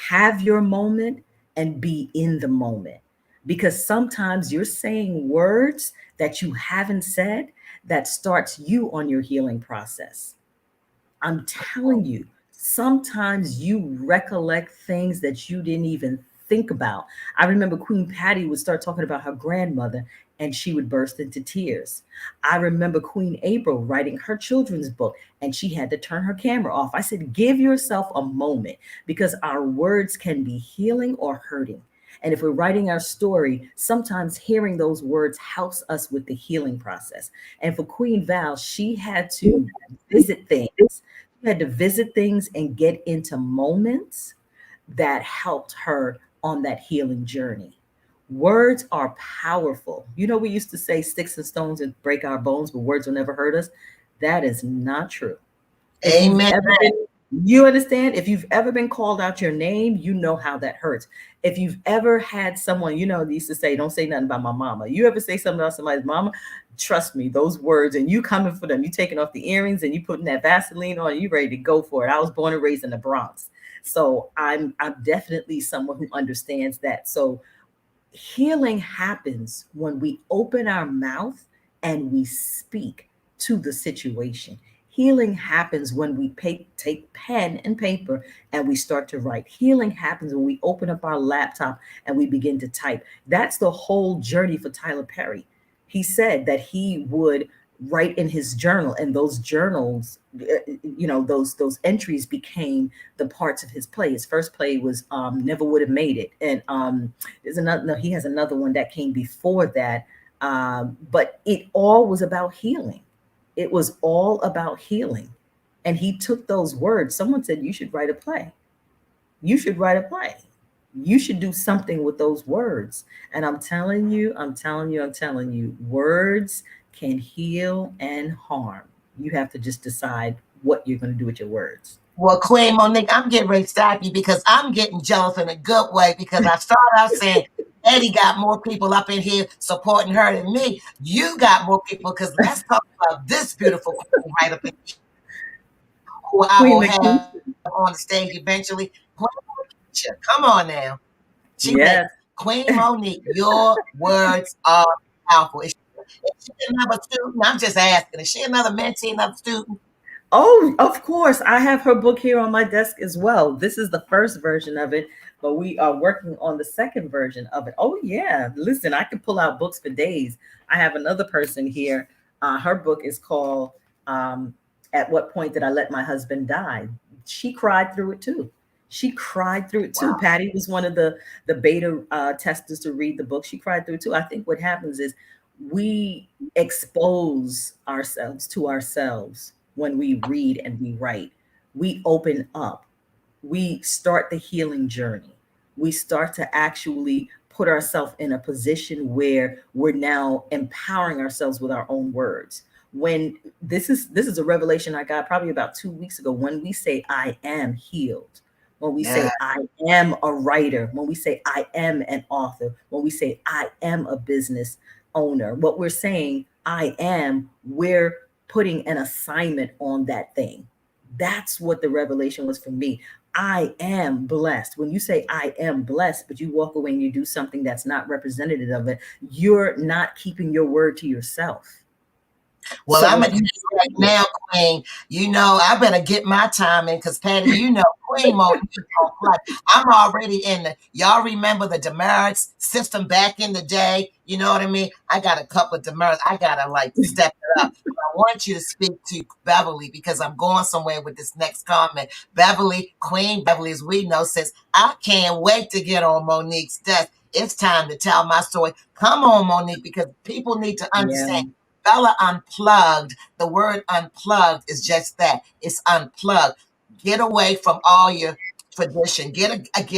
Have your moment and be in the moment. Because sometimes you're saying words that you haven't said that starts you on your healing process. I'm telling you, sometimes you recollect things that you didn't even think about. I remember Queen Patty would start talking about her grandmother and she would burst into tears. I remember Queen April writing her children's book and she had to turn her camera off. I said, give yourself a moment because our words can be healing or hurting. And if we're writing our story, sometimes hearing those words helps us with the healing process. And for Queen Val, she had to visit things. She had to visit things and get into moments that helped her on that healing journey. Words are powerful. You know, we used to say sticks and stones and break our bones, but words will never hurt us. That is not true. If you've
Amen.
ever been, you understand, if you've ever been called out your name, you know how that hurts. If you've ever had someone, they used to say, don't say nothing about my mama. You ever say something about somebody's mama? Trust me, those words, and you coming for them, you taking off the earrings and you putting that Vaseline on, you ready to go for it. I was born and raised in the Bronx. So I'm definitely someone who understands that. So healing happens when we open our mouth and we speak to the situation. Healing happens when we take pen and paper and we start to write. Healing happens when we open up our laptop and we begin to type. That's the whole journey for Tyler Perry. He said that he would write in his journal, and those journals, those entries became the parts of his play. His first play was Never Would Have Made It, and there's another. No, he has another one that came before that, but it all was about healing. It was all about healing, and he took those words. Someone said you should write a play. You should write a play. You should do something with those words. And I'm telling you, words can heal and harm. You have to just decide what you're going to do with your words.
Well, Queen Monique, I'm getting ready to stop you because I'm getting jealous in a good way because I started out saying Eddie got more people up in here supporting her than me. You got more people because let's talk about this beautiful queen right up in here who I
Queen
will have
Lakeisha.
on the stage eventually. Queen Lakeisha, come on now. She said,
Yes.
Queen Monique, your words are powerful. Is she another student? I'm just asking. Is she another mentee, another student?
Oh, of course. I have her book here on my desk as well. This is the first version of it, but we are working on the second version of it. Oh, yeah. Listen, I can pull out books for days. I have another person here. Her book is called At What Point Did I Let My Husband Die? She cried through it too. She cried through it too.
Wow.
Patty was one of the beta testers to read the book. She cried through it too. I think what happens is we expose ourselves to ourselves when we read and we write. We open up, we start the healing journey. We start to actually put ourselves in a position where we're now empowering ourselves with our own words. When this is a revelation I got probably about 2 weeks ago. When we say I am healed, when we
Yeah.
say I am a writer, when we say I am an author, when we say I am a business owner, what we're saying, I am, we're putting an assignment on that thing. That's what the revelation was for me. I am blessed. When you say I am blessed, but you walk away and you do something that's not representative of it, you're not keeping your word to yourself.
Well,
So
I'm
when
gonna tell
you
you right
say it,
now, Queen. You know, I better get my time in because Patty, you know, Queen Monique don't play. I'm already in the. Y'all remember the demerits system back in the day? You know what I mean? I got a couple of demerits. I gotta like step it up. But I want you to speak to Beverly because I'm going somewhere with this next comment. Beverly, Queen Beverly, as we know, says I can't wait to get on Monique's desk. It's time to tell my story. Come on, Monique, because people need to
yeah,
understand. Bella unplugged. The word unplugged is just that. It's unplugged. Get away from all your tradition. Get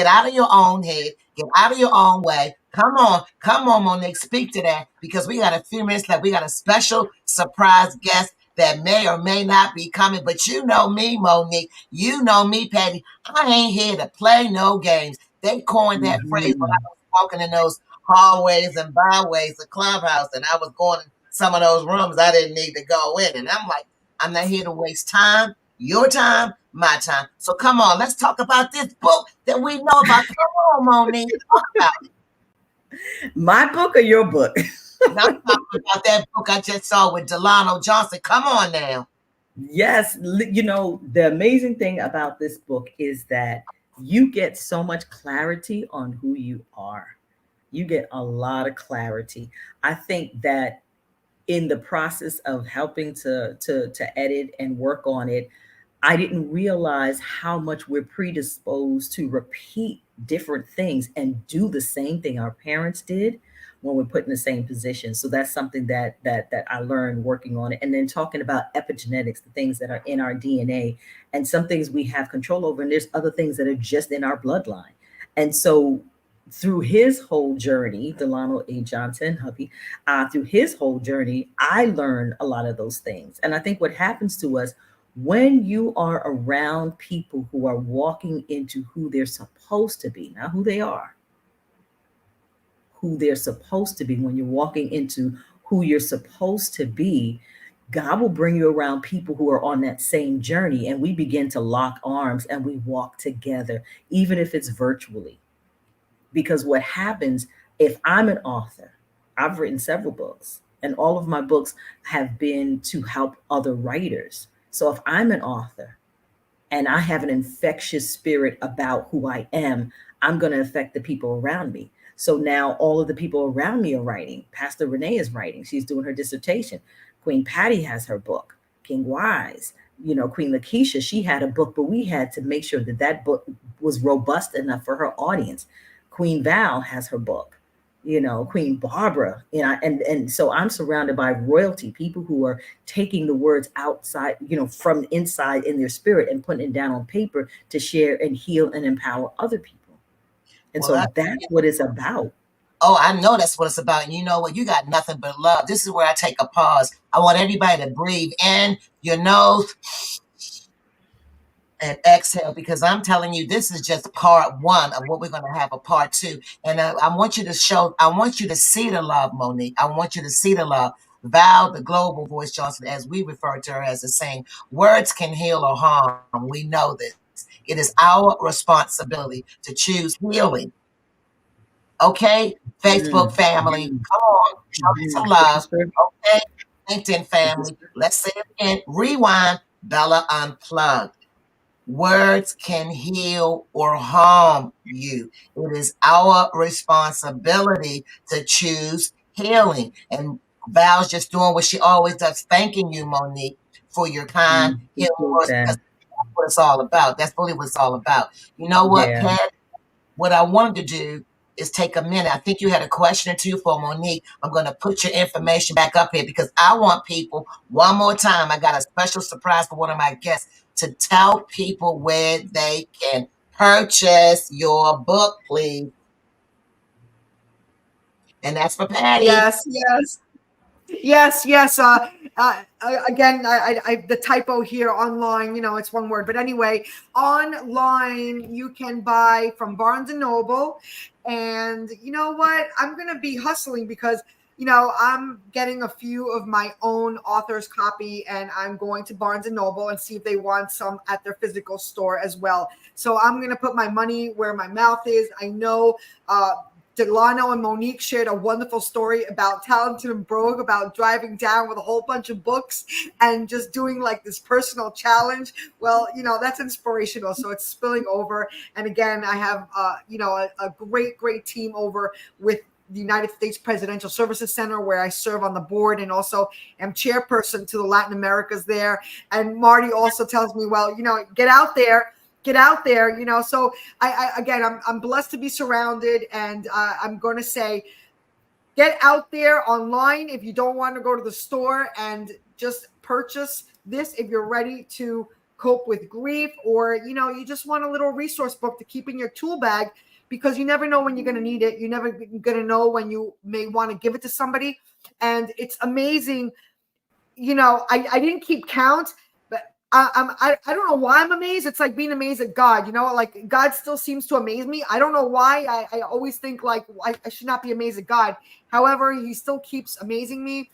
out of your own head. Get out of your own way. Come on, Monique. Speak to that because we got a few minutes left. We got a special surprise guest that may or may not be coming. But you know me, Monique. You know me, Patty. I ain't here to play no games. They coined that phrase when I
mhm,
was walking in those hallways and byways of Clubhouse, and I was going some of those rooms I didn't need to go in. And I'm like, I'm not here to waste time, your time, my time. So come on, let's talk about this book that we know about. Come on, Monique, talk about it.
my book or your book?
And I'm talking about that book I just saw with Delano Johnson. Come on now.
Yes, you know, the amazing thing about this book is that you get so much clarity on who you are. You get a lot of clarity. I think that in the process of helping to edit and work on it, I didn't realize how much we're predisposed to repeat different things and do the same thing our parents did when we're put in the same position. So that's something that I learned working on it. And then talking about epigenetics, the things that are in our DNA, and some things we have control over, and there's other things that are just in our bloodline. And so through his whole journey, Delano A. Johnson, hubby, through his whole journey, I learned a lot of those things. And I think what happens to us when you are around people who are walking into who they're supposed to be, not who they are, who they're supposed to be, when you're walking into who you're supposed to be, God will bring you around people who are on that same journey, and we begin to lock arms and we walk together, even if it's virtually. Because what happens if I'm an author, I've written several books, and all of my books have been to help other writers. So if I'm an author, and I have an infectious spirit about who I am, I'm going to affect the people around me. So now all of the people around me are writing. Pastor Renee is writing. She's doing her dissertation. Queen Patty has her book. King Wise, you know, Queen Lakeisha, she had a book, but we had to make sure that that book was robust enough for her audience. Queen Val has her book, you know, Queen Barbara, you know, and so I'm surrounded by royalty, people who are taking the words outside, you know, from inside in their spirit and putting it down on paper to share and heal and empower other people. And
Well,
so that's what it's about.
oh, I know that's what it's about. And you know what? You got nothing but love. This is where I take a pause. I want everybody to breathe in your nose and exhale because I'm telling you, this is just part one of what we're going to have a part two. And I want you to I want you to see the love, Monique. I want you to see the love. Val, the global voice Johnson, as we refer to her as, is saying, words can heal or harm. We know this. It is our responsibility to choose healing. Okay, Facebook
Mm,
family,
mhm,
come on, show me
mhm.
some love.
Sister,
Okay, LinkedIn family,
sister.
let's say it again. Rewind, Bella Unplugged. Words can heal or harm you. It is our responsibility to choose healing. And Val's just doing what she always does, thanking you, Monique, for your kind healing
Appreciate
words because
that.
that's what it's all about. That's really what it's all about. You know what,
Yeah.
Pat? What I wanted to do is take a minute. I think you had a question or two for Monique. I'm going to put your information back up here because I want people, one more time, I got a special surprise for one of my guests to tell people where they can purchase your book, please. And that's for Patty.
Yes, yes. Yes, yes. Again, the typo here online, it's one word. But anyway, online you can buy from Barnes and Noble. And you know what? I'm going to be hustling because, I'm getting a few of my own author's copy, and I'm going to Barnes and Noble and see if they want some at their physical store as well. So I'm going to put my money where my mouth is. I know, Delano and Monique shared a wonderful story about Talented and Broke, about driving down with a whole bunch of books and just doing like this personal challenge. Well, that's inspirational. So it's spilling over. And again, I have, a great, great team over with the United States Presidential Services Center, where I serve on the board and also am chairperson to the Latin Americas there. And Marty also tells me, well, get out there. So again, I'm blessed to be surrounded, and I'm going to say, get out there online if you don't want to go to the store, and just purchase this if you're ready to cope with grief, or you just want a little resource book to keep in your tool bag, because you never know when you're going to need it. You never going to know when you may want to give it to somebody. And it's amazing. I didn't keep count, but I don't know why I'm amazed. It's like being amazed at God, like God still seems to amaze me. I don't know why. I always think like I should not be amazed at God. However, he still keeps amazing me.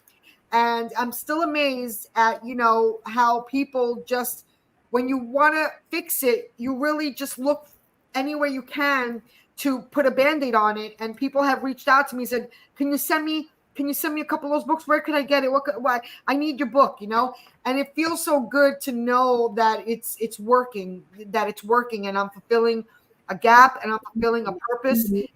And I'm still amazed at, how people just, when you want to fix it, you really just look anywhere you can to put a Band-Aid on it. And people have reached out to me and said, can you send me a couple of those books? Where could I get it? Why I need your book, And it feels so good to know that it's working, and I'm fulfilling a gap, and I'm fulfilling a purpose. And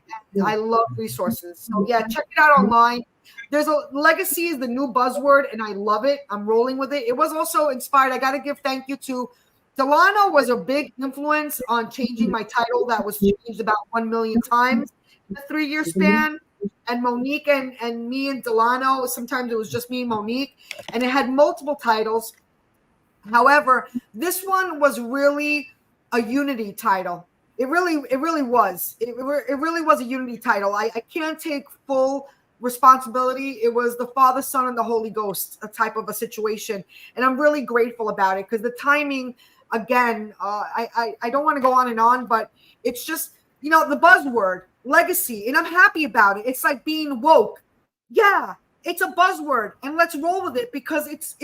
I love resources. So yeah, check it out online. There's a legacy is the new buzzword, and I love it. I'm rolling with it. It was also inspired. I got to give thank you to Delano. Was a big influence on changing my title. That was changed about 1 million times in a 3-year span. And Monique and me and Delano, sometimes it was just me and Monique, and it had multiple titles. However, this one was really a unity title. It really was. It really was a unity title. I can't take full responsibility. It was the Father, Son, and the Holy Ghost, a type of a situation. And I'm really grateful about it, because the timing, again, I don't want to go on, but it's just, the buzzword, legacy, and I'm happy about it. It's like being woke. Yeah, it's a buzzword, and let's roll with it, because it's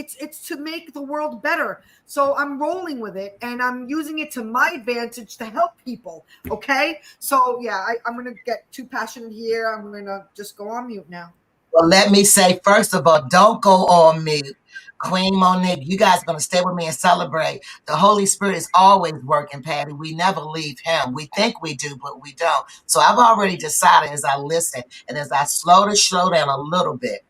to make the world better. So I'm rolling with it, and I'm using it to my advantage to help people. Okay, so yeah, I'm gonna get too passionate here. I'm gonna just go on mute now.
Well, let me say, first of all, don't go on mute. Queen Monique, you guys are going to stay with me and celebrate. The Holy Spirit is always working, Patty. We never leave him. We think we do, but we don't. So I've already decided, as I listen and as I slow down a little bit,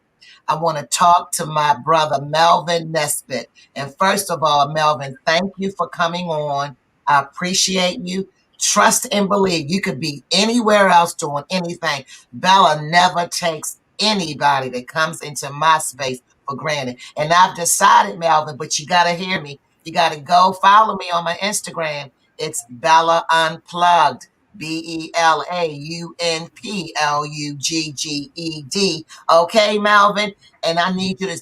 I want to talk to my brother, Melvin Nesbitt. And first of all, Melvin, thank you for coming on. I appreciate you. Trust and believe. You could be anywhere else doing anything. Bella never takes anybody that comes into my space for granted. And I've decided, Melvin, but you got to hear me. You got to go follow me on my Instagram. It's Bella Unplugged. BELAUNPLUGGED. Okay, Melvin? And I need you to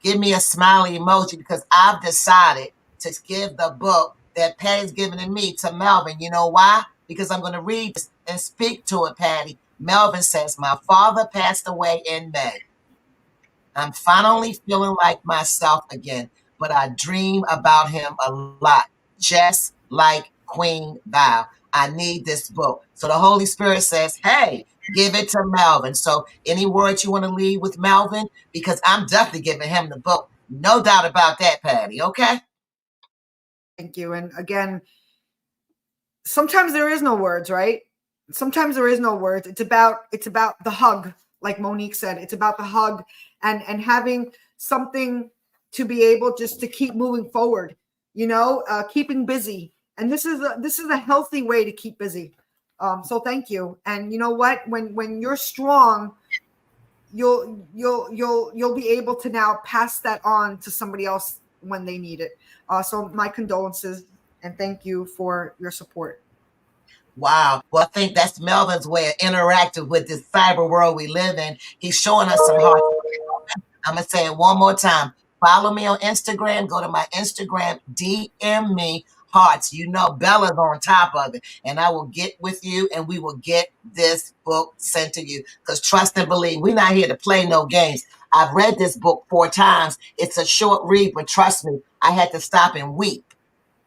give me a smiley emoji, because I've decided to give the book that Patty's given to me to Melvin. You know why? Because I'm going to read this and speak to it, Patty. Melvin says, my father passed away in May. I'm finally feeling like myself again, but I dream about him a lot, just like Queen Val. I need this book. So the Holy Spirit says, hey, give it to Melvin. So any words you want to leave with Melvin? Because I'm definitely giving him the book. No doubt about that, Patty. Okay?
Thank you. And again, sometimes there is no words, right? Sometimes there is no words. It's about the hug, like Monique said. It's about the hug and having something to be able just to keep moving forward, keeping busy. And this is a healthy way to keep busy. So thank you. And you know what? When you're strong, you'll be able to now pass that on to somebody else when they need it. So my condolences, and thank you for your support.
Wow. Well, I think that's Melvin's way of interacting with this cyber world we live in. He's showing us some heart. I'm going to say it one more time. Follow me on Instagram. Go to my Instagram, DM me hearts. You know Bella's on top of it. And I will get with you and we will get this book sent to you. Because trust and believe, we're not here to play no games. I've read this book 4 times. It's a short read, but trust me, I had to stop and weep.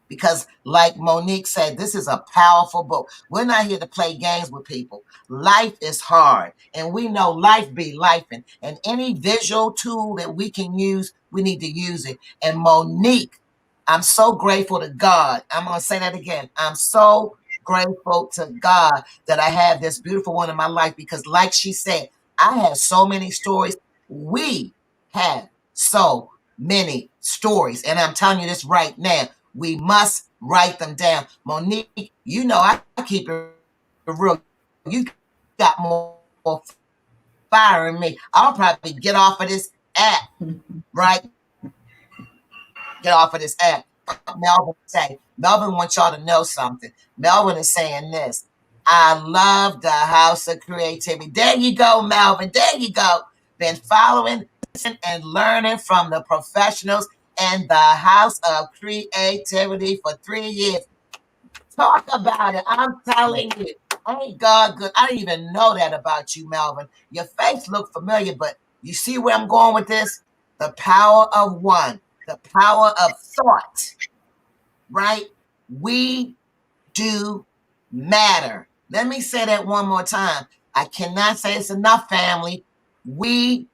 Because like Monique said, this is a powerful book. We're not here to play games with people. Life is hard, and we know life be life. And any visual tool that we can use, we need to use it. And Monique, I'm so grateful to God. I'm going to say that again. I'm so grateful to God that I have this beautiful one in my life because like she said, I have so many stories. We have so many stories. And I'm telling you this right now. We must write them down. Monique, you know I keep it real. You got more fire in me. I'll probably get off of this app, right? Get off of this app. Melvin say, Melvin wants y'all to know something. Melvin is saying this. I love the house of creativity. There you go, Melvin. There you go. Been following and learning from the professionals and the house of creativity for 3 years. Talk about it. I'm telling you. Ain't God good? I didn't even know that about you, Melvin. Your face looked familiar, but you see where I'm going with this? The power of one, the power of thought, right? We do matter. Let me say that one more time. I cannot say it's enough, family. We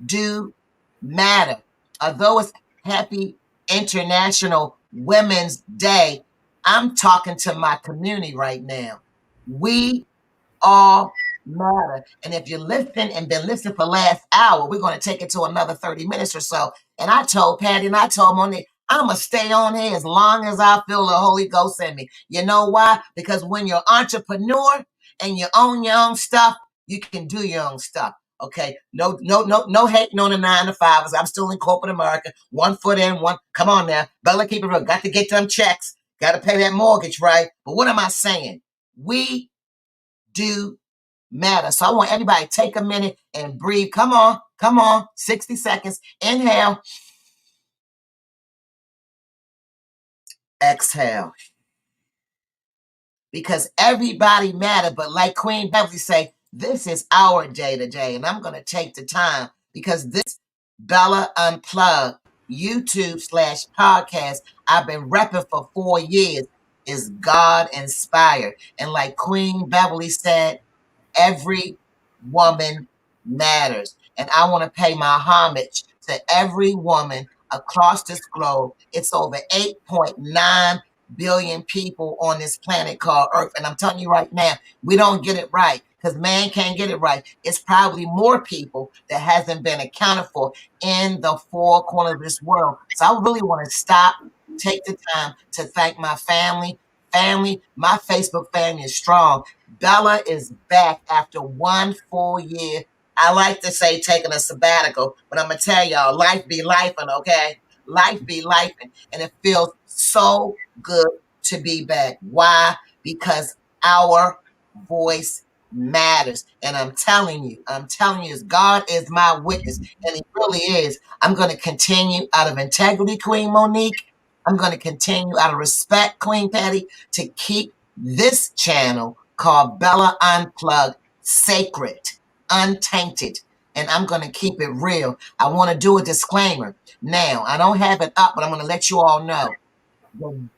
do matter. Although it's Happy International Women's Day, I'm talking to my community right now. We all matter. And if you're listening and been listening for the last hour, we're going to take it to another 30 minutes or so. And I told Patty and I told Monique, I'm going to stay on here as long as I feel the Holy Ghost in me. You know why? Because when you're an entrepreneur and you own your own stuff, you can do your own stuff. Okay, no hating on the 9-to-5s. I'm still in corporate America. 1 foot in, one. Come on now, Bella, keep it real. Got to get them checks. Got to pay that mortgage, right? But what am I saying? We do matter. So I want everybody to take a minute and breathe. Come on. 60 seconds. Inhale. Exhale. Because everybody matters. But like Queen Beverly say, this is our day today. And I'm going to take the time because this Bella Unplugged YouTube/podcast I've been repping for 4 years is God inspired. And like Queen Beverly said, every woman matters. And I want to pay my homage to every woman across this globe. It's over 8.9 billion people on this planet called Earth. And I'm telling you right now, we don't get it right because man can't get it right. It's probably more people that hasn't been accounted for in the 4 corners of this world. So I really want to stop, take the time to thank my family. My Facebook family is strong. Bella is back after 1 full year. I like to say taking a sabbatical, but I'm going to tell y'all, life be lifing, okay? Life be lifing. And it feels so good to be back. Why? Because our voice matters. And I'm telling you, God is my witness. And he really is. I'm going to continue out of integrity, Queen Monique. I'm going to continue out of respect, Queen Patty, to keep this channel called Bella Unplugged sacred, untainted. And I'm going to keep it real. I want to do a disclaimer. Now, I don't have it up, but I'm going to let you all know. The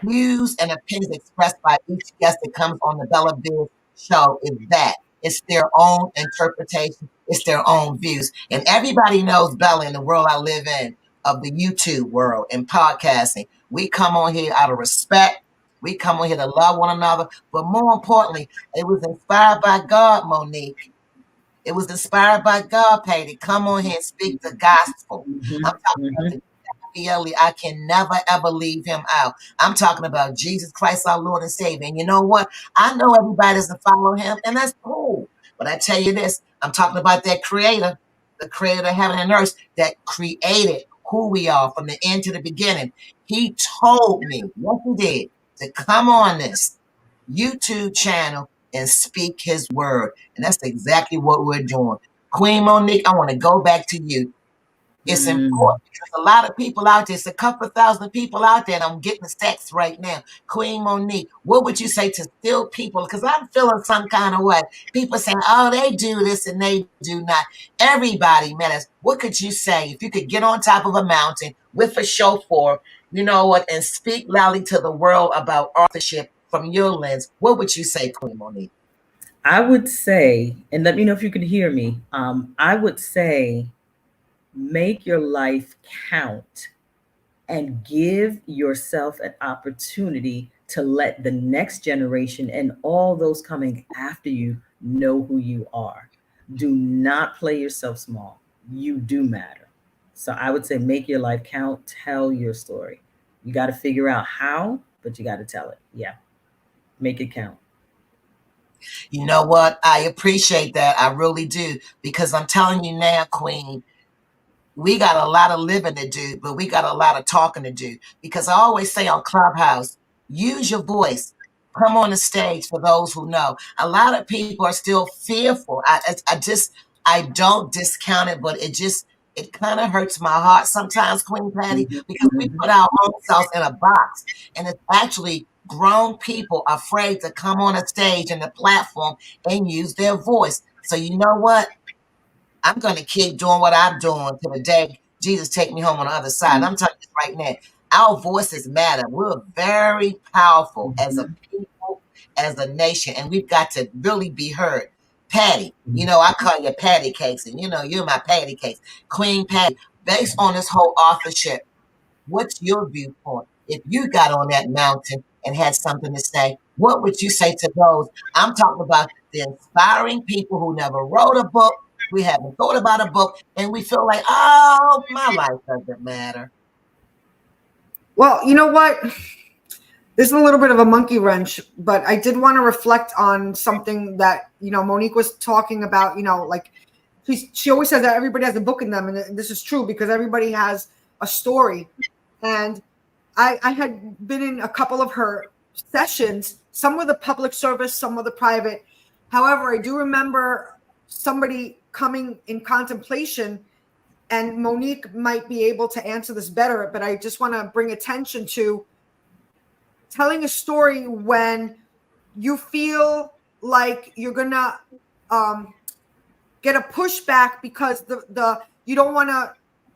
views and opinions expressed by each guest that comes on the Bella Biz show is that. It's their own interpretation. It's their own views. And everybody knows Bella in the world I live in, of the YouTube world and podcasting. We come on here out of respect. We come on here to love one another. But more importantly, it was inspired by God, Monique. It was inspired by God, Patty. Come on here and speak the gospel. I'm talking about the I can never, ever leave him out. I'm talking about Jesus Christ, our Lord and Savior. And you know what? I know everybody doesn't follow him, and that's cool. But I tell you this, I'm talking about that creator, the creator of heaven and earth that created who we are from the end to the beginning. He told me, yes, he did, to come on this YouTube channel and speak his word. And that's exactly what we're doing. Queen Monique, I want to go back to you. It's important because a lot of people out there, it's a couple of thousand people out there, and I'm getting the stats right now. Queen Monique, what would you say to still people? Because I'm feeling some kind of way. People saying, oh, they do this and they do not. Everybody matters. What could you say if you could get on top of a mountain with a chauffeur, you know what, and speak loudly to the world about authorship from your lens? What would you say, Queen Monique?
I would say, and let me know if you can hear me. I would say, make your life count and give yourself an opportunity to let the next generation and all those coming after you know who you are. Do not play yourself small. You do matter. So I would say, make your life count, tell your story. You got to figure out how, but you got to tell it. Yeah. Make it count.
You know what? I appreciate that. I really do. Because I'm telling you now, Queen, we got a lot of living to do, but we got a lot of talking to do. Because I always say on Clubhouse, use your voice. Come on the stage for those who know. A lot of people are still fearful. I don't discount it, but it kind of hurts my heart sometimes, Queen Patty, because we put our own selves in a box. And it's actually grown people afraid to come on a stage and a platform and use their voice. So you know what? I'm going to keep doing what I'm doing till the day Jesus take me home on the other side. I'm telling you right now, our voices matter. We're very powerful as a people, as a nation, and we've got to really be heard. Patty, you know, I call you Patty Cakes, and you know, you're my Patty Cakes. Queen Patty, based on this whole authorship, what's your viewpoint? If you got on that mountain and had something to say, what would you say to those? I'm talking about the inspiring people who never wrote a book, we haven't thought about a book, and we feel like, oh, my life doesn't matter.
Well, you know what? This is a little bit of a monkey wrench, but I did want to reflect on something that, Monique was talking about, like she always says that everybody has a book in them. And this is true because everybody has a story. And I had been in a couple of her sessions, some with the public service, some with the private. However, I do remember somebody coming in contemplation, and Monique might be able to answer this better, but I just want to bring attention to telling a story when you feel like you're gonna get a pushback because the you don't want to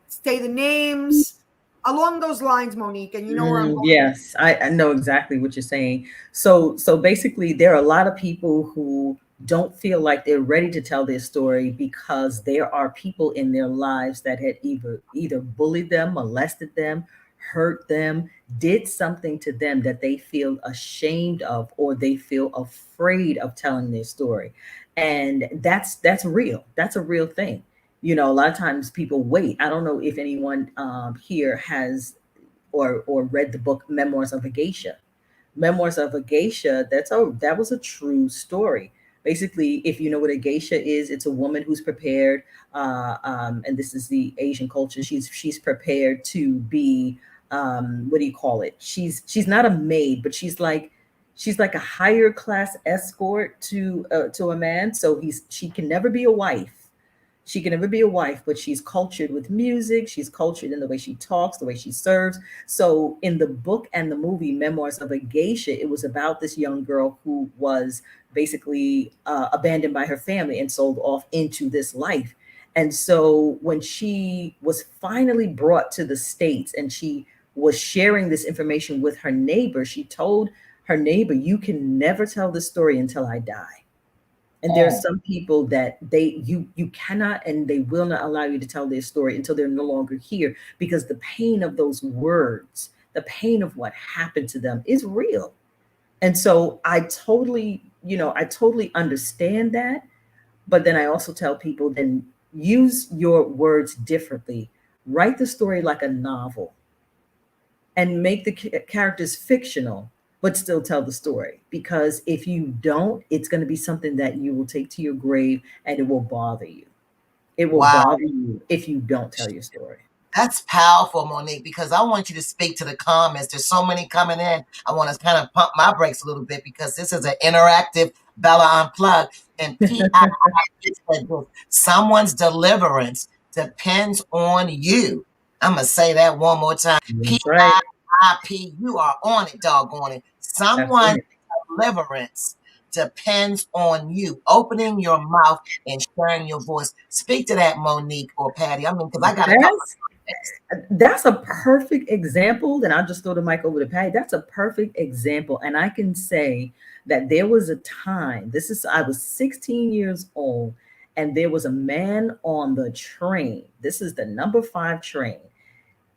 say the names along those lines, Monique, and you know where I'm going.
Yes, I know exactly what you're saying. So basically, there are a lot of people who don't feel like they're ready to tell their story because there are people in their lives that had either bullied them, molested them, hurt them, did something to them that they feel ashamed of, or they feel afraid of telling their story. And that's real. That's a real thing. A lot of times people wait. I don't know if anyone here has or read the book Memoirs of a Geisha. Memoirs of a Geisha, that was a true story. Basically, if you know what a geisha is, it's a woman who's prepared, and this is the Asian culture. She's prepared to be, what do you call it? She's not a maid, but she's like a higher class escort to a man. So she can never be a wife. She can never be a wife, but she's cultured with music. She's cultured in the way she talks, the way she serves. So in the book and the movie Memoirs of a Geisha, it was about this young girl who was basically abandoned by her family and sold off into this life. And so when she was finally brought to the States and she was sharing this information with her neighbor, she told her neighbor, "You can never tell this story until I die." And there are some people that you cannot and they will not allow you to tell their story until they're no longer here, because the pain of those words, the pain of what happened to them is real. And so I totally understand that. But then I also tell people, then use your words differently. Write the story like a novel and make the characters fictional, but still tell the story. Because if you don't, it's going to be something that you will take to your grave and it will bother you. It will bother you if you don't tell your story.
That's powerful, Monique, because I want you to speak to the comments. There's so many coming in. I want to kind of pump my brakes a little bit because this is an interactive Bella Unplugged. And PI, someone's deliverance depends on you. I'm going to say that one more time.
That's right.
PIP, you are on it, doggone it.
That's
Someone's
it.
deliverance depends on you opening your mouth and sharing your voice. Speak to that, Monique or Patty. I mean, because I got a couple
That's
of things.
that's a perfect example. Then I'll just throw the mic over to Patty. That's a perfect example. And I can say that there was a time, I was 16 years old, and there was a man on the train. This is the number 5 train.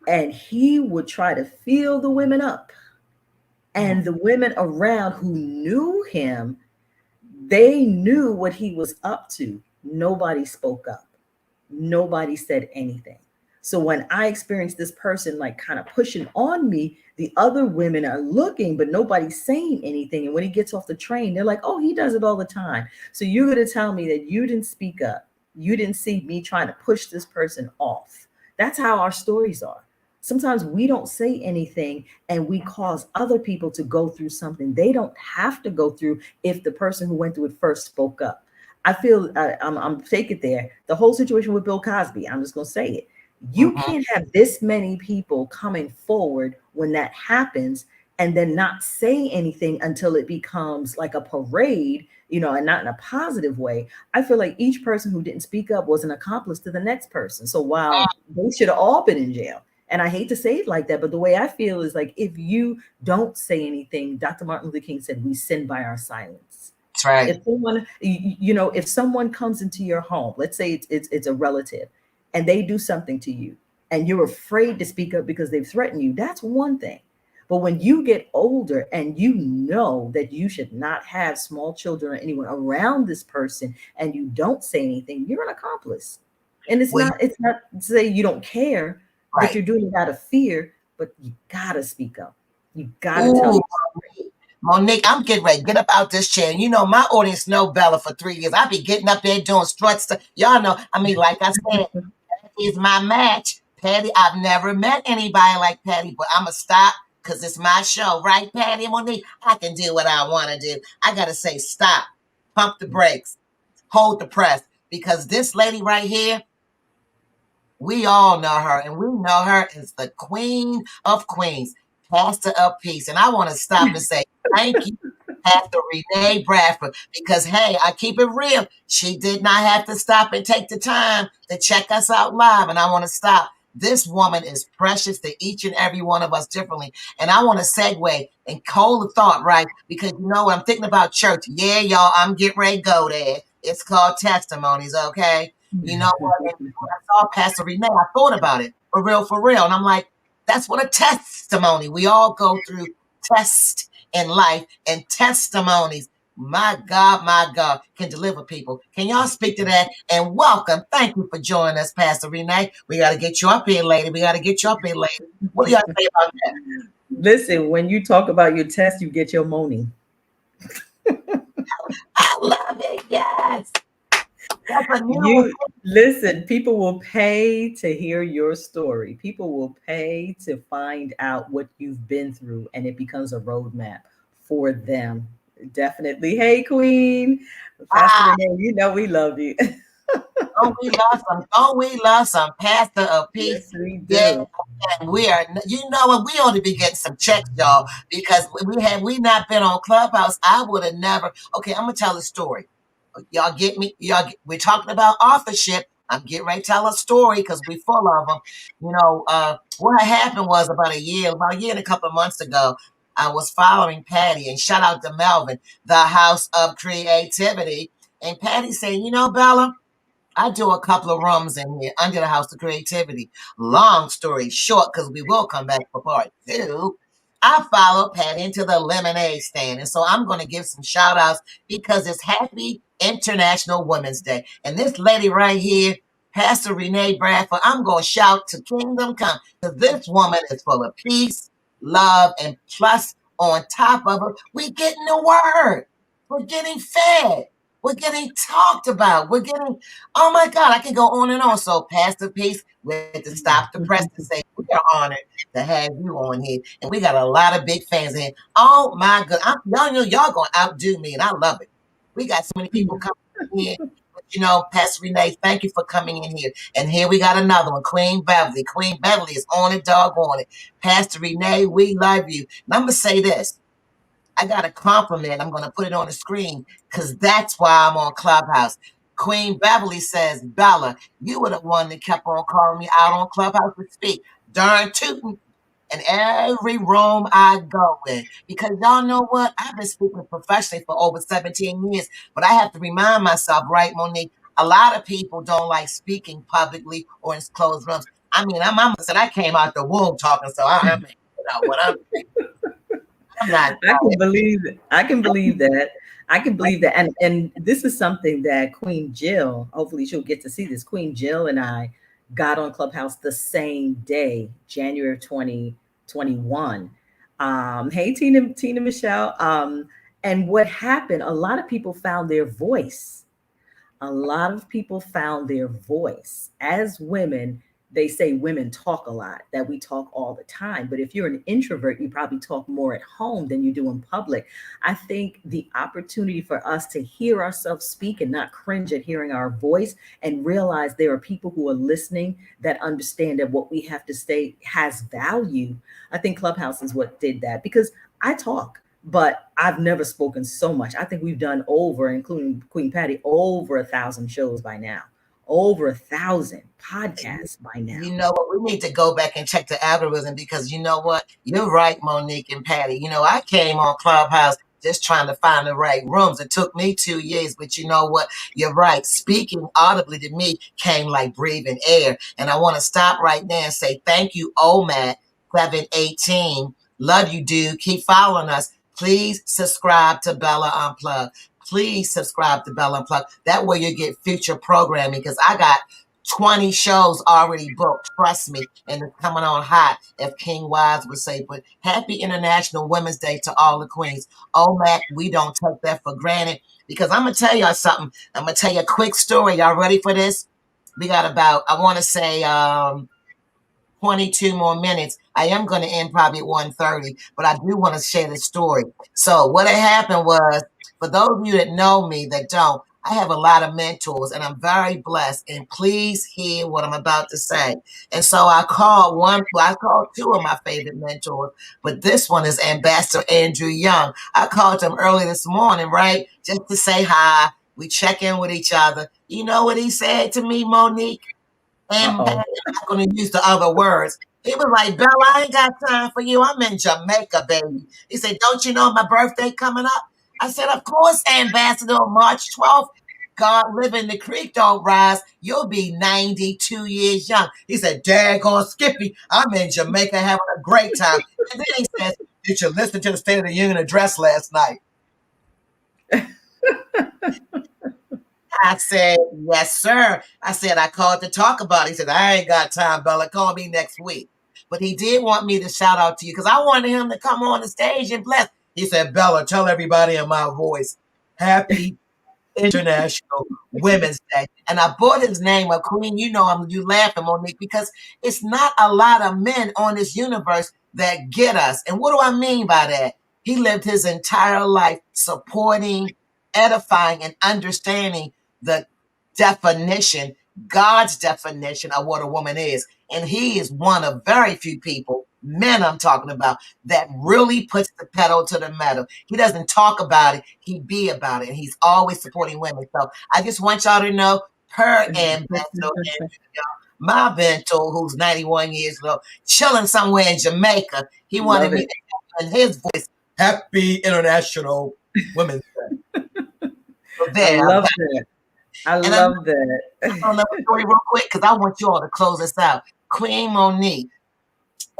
And he would try to fill the women up. And the women around who knew him, they knew what he was up to. Nobody spoke up. Nobody said anything. So when I experienced this person like kind of pushing on me, the other women are looking, but nobody's saying anything. And when he gets off the train, they're like, oh, he does it all the time. So you're going to tell me that you didn't speak up. You didn't see me trying to push this person off. That's how our stories are. Sometimes we don't say anything and we cause other people to go through something they don't have to go through if the person who went through it first spoke up. I feel I'm take it there. The whole situation with Bill Cosby, I'm just gonna say it. You can't have this many people coming forward when that happens and then not say anything until it becomes like a parade, and not in a positive way. I feel like each person who didn't speak up was an accomplice to the next person. So while they should have all been in jail, and I hate to say it like that, but the way I feel is like if you don't say anything, Dr. Martin Luther King said, we sin by our silence.
That's right.
If someone comes into your home, let's say it's a relative, and they do something to you, and you're afraid to speak up because they've threatened you, that's one thing. But when you get older and you know that you should not have small children or anyone around this person, and you don't say anything, you're an accomplice. And it's not to say you don't care, but you're doing it out of fear. But you gotta speak up. You gotta tell me.
Monique, I'm getting ready to get up out this chair. And my audience know Bella for 3 years. I be getting up there doing strut stuff. Y'all know, like I said, that is my match. Patty, I've never met anybody like Patty, but I'm going to stop because it's my show. Right, Patty and Monique? I can do what I want to do. I got to say stop, pump the brakes, hold the press, because this lady right here, we all know her, and we know her as the queen of queens, Pastor of Peace. And I want to stop and say thank you, Pastor Renee Bradford, because, hey, I keep it real. She did not have to stop and take the time to check us out live, and I want to stop. This woman is precious to each and every one of us differently. And I want to segue and hold the thought, right? Because I'm thinking about church. Yeah, y'all, I'm getting ready to go there. It's called Testimonies, okay? You know what? And when I saw Pastor Renee, I thought about it for real. And I'm like, that's what a testimony. We all go through tests in life, and testimonies, my God, can deliver people. Can y'all speak to that? And welcome. Thank you for joining us, Pastor Renee. We got to get you up here, lady. What do y'all say about that?
Listen, when you talk about your test, you get your money.
I love it. Yes.
Listen, people will pay to hear your story. People will pay to find out what you've been through, and it becomes a roadmap for them. Definitely. Hey, Queen. Pastor Renee, we love you.
we love some Pastor of Peace?
Yes, we do.
Yeah, and we are, we ought to be getting some checks, y'all, because we not been on Clubhouse, I would have never. Okay, I'm gonna tell a story. Y'all get me? We're talking about authorship. I'm getting ready to tell a story because we're full of them. What happened was about a year and a couple of months ago, I was following Patty, and shout out to Melvin, the House of Creativity. And Patty said, Bella, I do a couple of rooms in here under the House of Creativity. Long story short, because we will come back for part 2. I followed Patty into the lemonade stand. And so I'm going to give some shout outs because it's Happy International Women's Day. And this lady right here, Pastor Renee Bradford, I'm going to shout to Kingdom Come, because this woman is full of peace, love, and plus on top of it, we're getting the word. We're getting fed. We're getting talked about. We're getting, oh my God, I can go on and on. So, Pastor Peace, we had to stop the press to say we are honored to have you on here. And we got a lot of big fans in here. Oh my God. Y'all know y'all going to outdo me, and I love it. We got so many people coming in here with You know, Pastor Renee, thank you for coming in here. And here we got another one, Queen Beverly. Queen Beverly is on it, dog on it. Pastor Renee, we love you. And I'm going to say this. I got a compliment. I'm going to put it on the screen because that's why I'm on Clubhouse. Queen Beverly says, Bella, you were the one that kept on calling me out on Clubhouse to speak. Darn tootin'. In every room I go in. Because y'all know what? I've been speaking professionally for over 17 years, but I have to remind myself, right, Monique? A lot of people don't like speaking publicly or in closed rooms. I mean, my mama said I came out the womb talking, so I mean, you know what I'm not.
I can believe it. I can believe that. I can believe that. And this is something that Queen Jill, hopefully she'll get to see this. Queen Jill and I got on Clubhouse the same day, January of 2021. Hey Tina Michelle. And what happened, a lot of people found their voice. A lot of people found their voice. As women, they say women talk a lot, that we talk all the time. But if you're an introvert, you probably talk more at home than you do in public. I think the opportunity for us to hear ourselves speak and not cringe at hearing our voice and realize there are people who are listening that understand that what we have to say has value. I think Clubhouse is what did that, because I talk, but I've never spoken so much. I think we've done over, including Queen Patty, over 1,000 shows by now, over 1,000 podcasts by now.
You know what? We need to go back and check the algorithm because you know what? You're right, Monique and Patty. You know, I came on Clubhouse just trying to find the right rooms. It took me 2 years, but you know what? You're right. Speaking audibly to me came like breathing air. And I want to stop right there and say thank you, OMAT 718. Love you, dude. Keep following us. Please subscribe to Bella Unplugged. Please subscribe to Bella Unplugged. That way you get future programming because I got 20 shows already booked, trust me, and it's coming on hot, if King Wise would say. But happy International Women's Day to all the queens. OMAC, we don't take that for granted because I'm going to tell y'all something. I'm going to tell you a quick story. Y'all ready for this? We got about, I want to say, 22 more minutes. I am going to end probably at 1:30, but I do want to share this story. So what had happened was, for those of you that know me that don't, I have a lot of mentors and I'm very blessed. And please hear what I'm about to say. And so I called two of my favorite mentors, but this one is Ambassador Andrew Young. I called him early this morning, right? Just to say hi. We check in with each other. You know what he said to me, Monique? And I'm not going to use the other words. He was like, Bella, I ain't got time for you. I'm in Jamaica, baby. He said, don't you know my birthday coming up? I said, of course, Ambassador, March 12th. God living, the creek don't rise. You'll be 92 years young. He said, daggone Skippy, I'm in Jamaica having a great time. And then he says, did you listen to the State of the Union address last night? I said, yes, sir. I said, I called to talk about it. He said, I ain't got time, Bella. Call me next week. But he did want me to shout out to you because I wanted him to come on the stage and bless. He said, Bella, tell everybody in my voice, happy International Women's Day. And I brought his name up. Queen, you know you laughing, Monique, because it's not a lot of men on this universe that get us. And what do I mean by that? He lived his entire life supporting, edifying, and understanding the definition, God's definition of what a woman is. And he is one of very few people, men I'm talking about, that really puts the pedal to the metal. He doesn't talk about it, he be about it. And he's always supporting women. So I just want y'all to know, her ambassador, my mentor, who's 91 years old, chilling somewhere in Jamaica. He wanted me to have in his voice, happy International Women's Day. So there,
I love that. I love that.
I'm gonna let me story real quick because I want you all to close this out. Queen Monique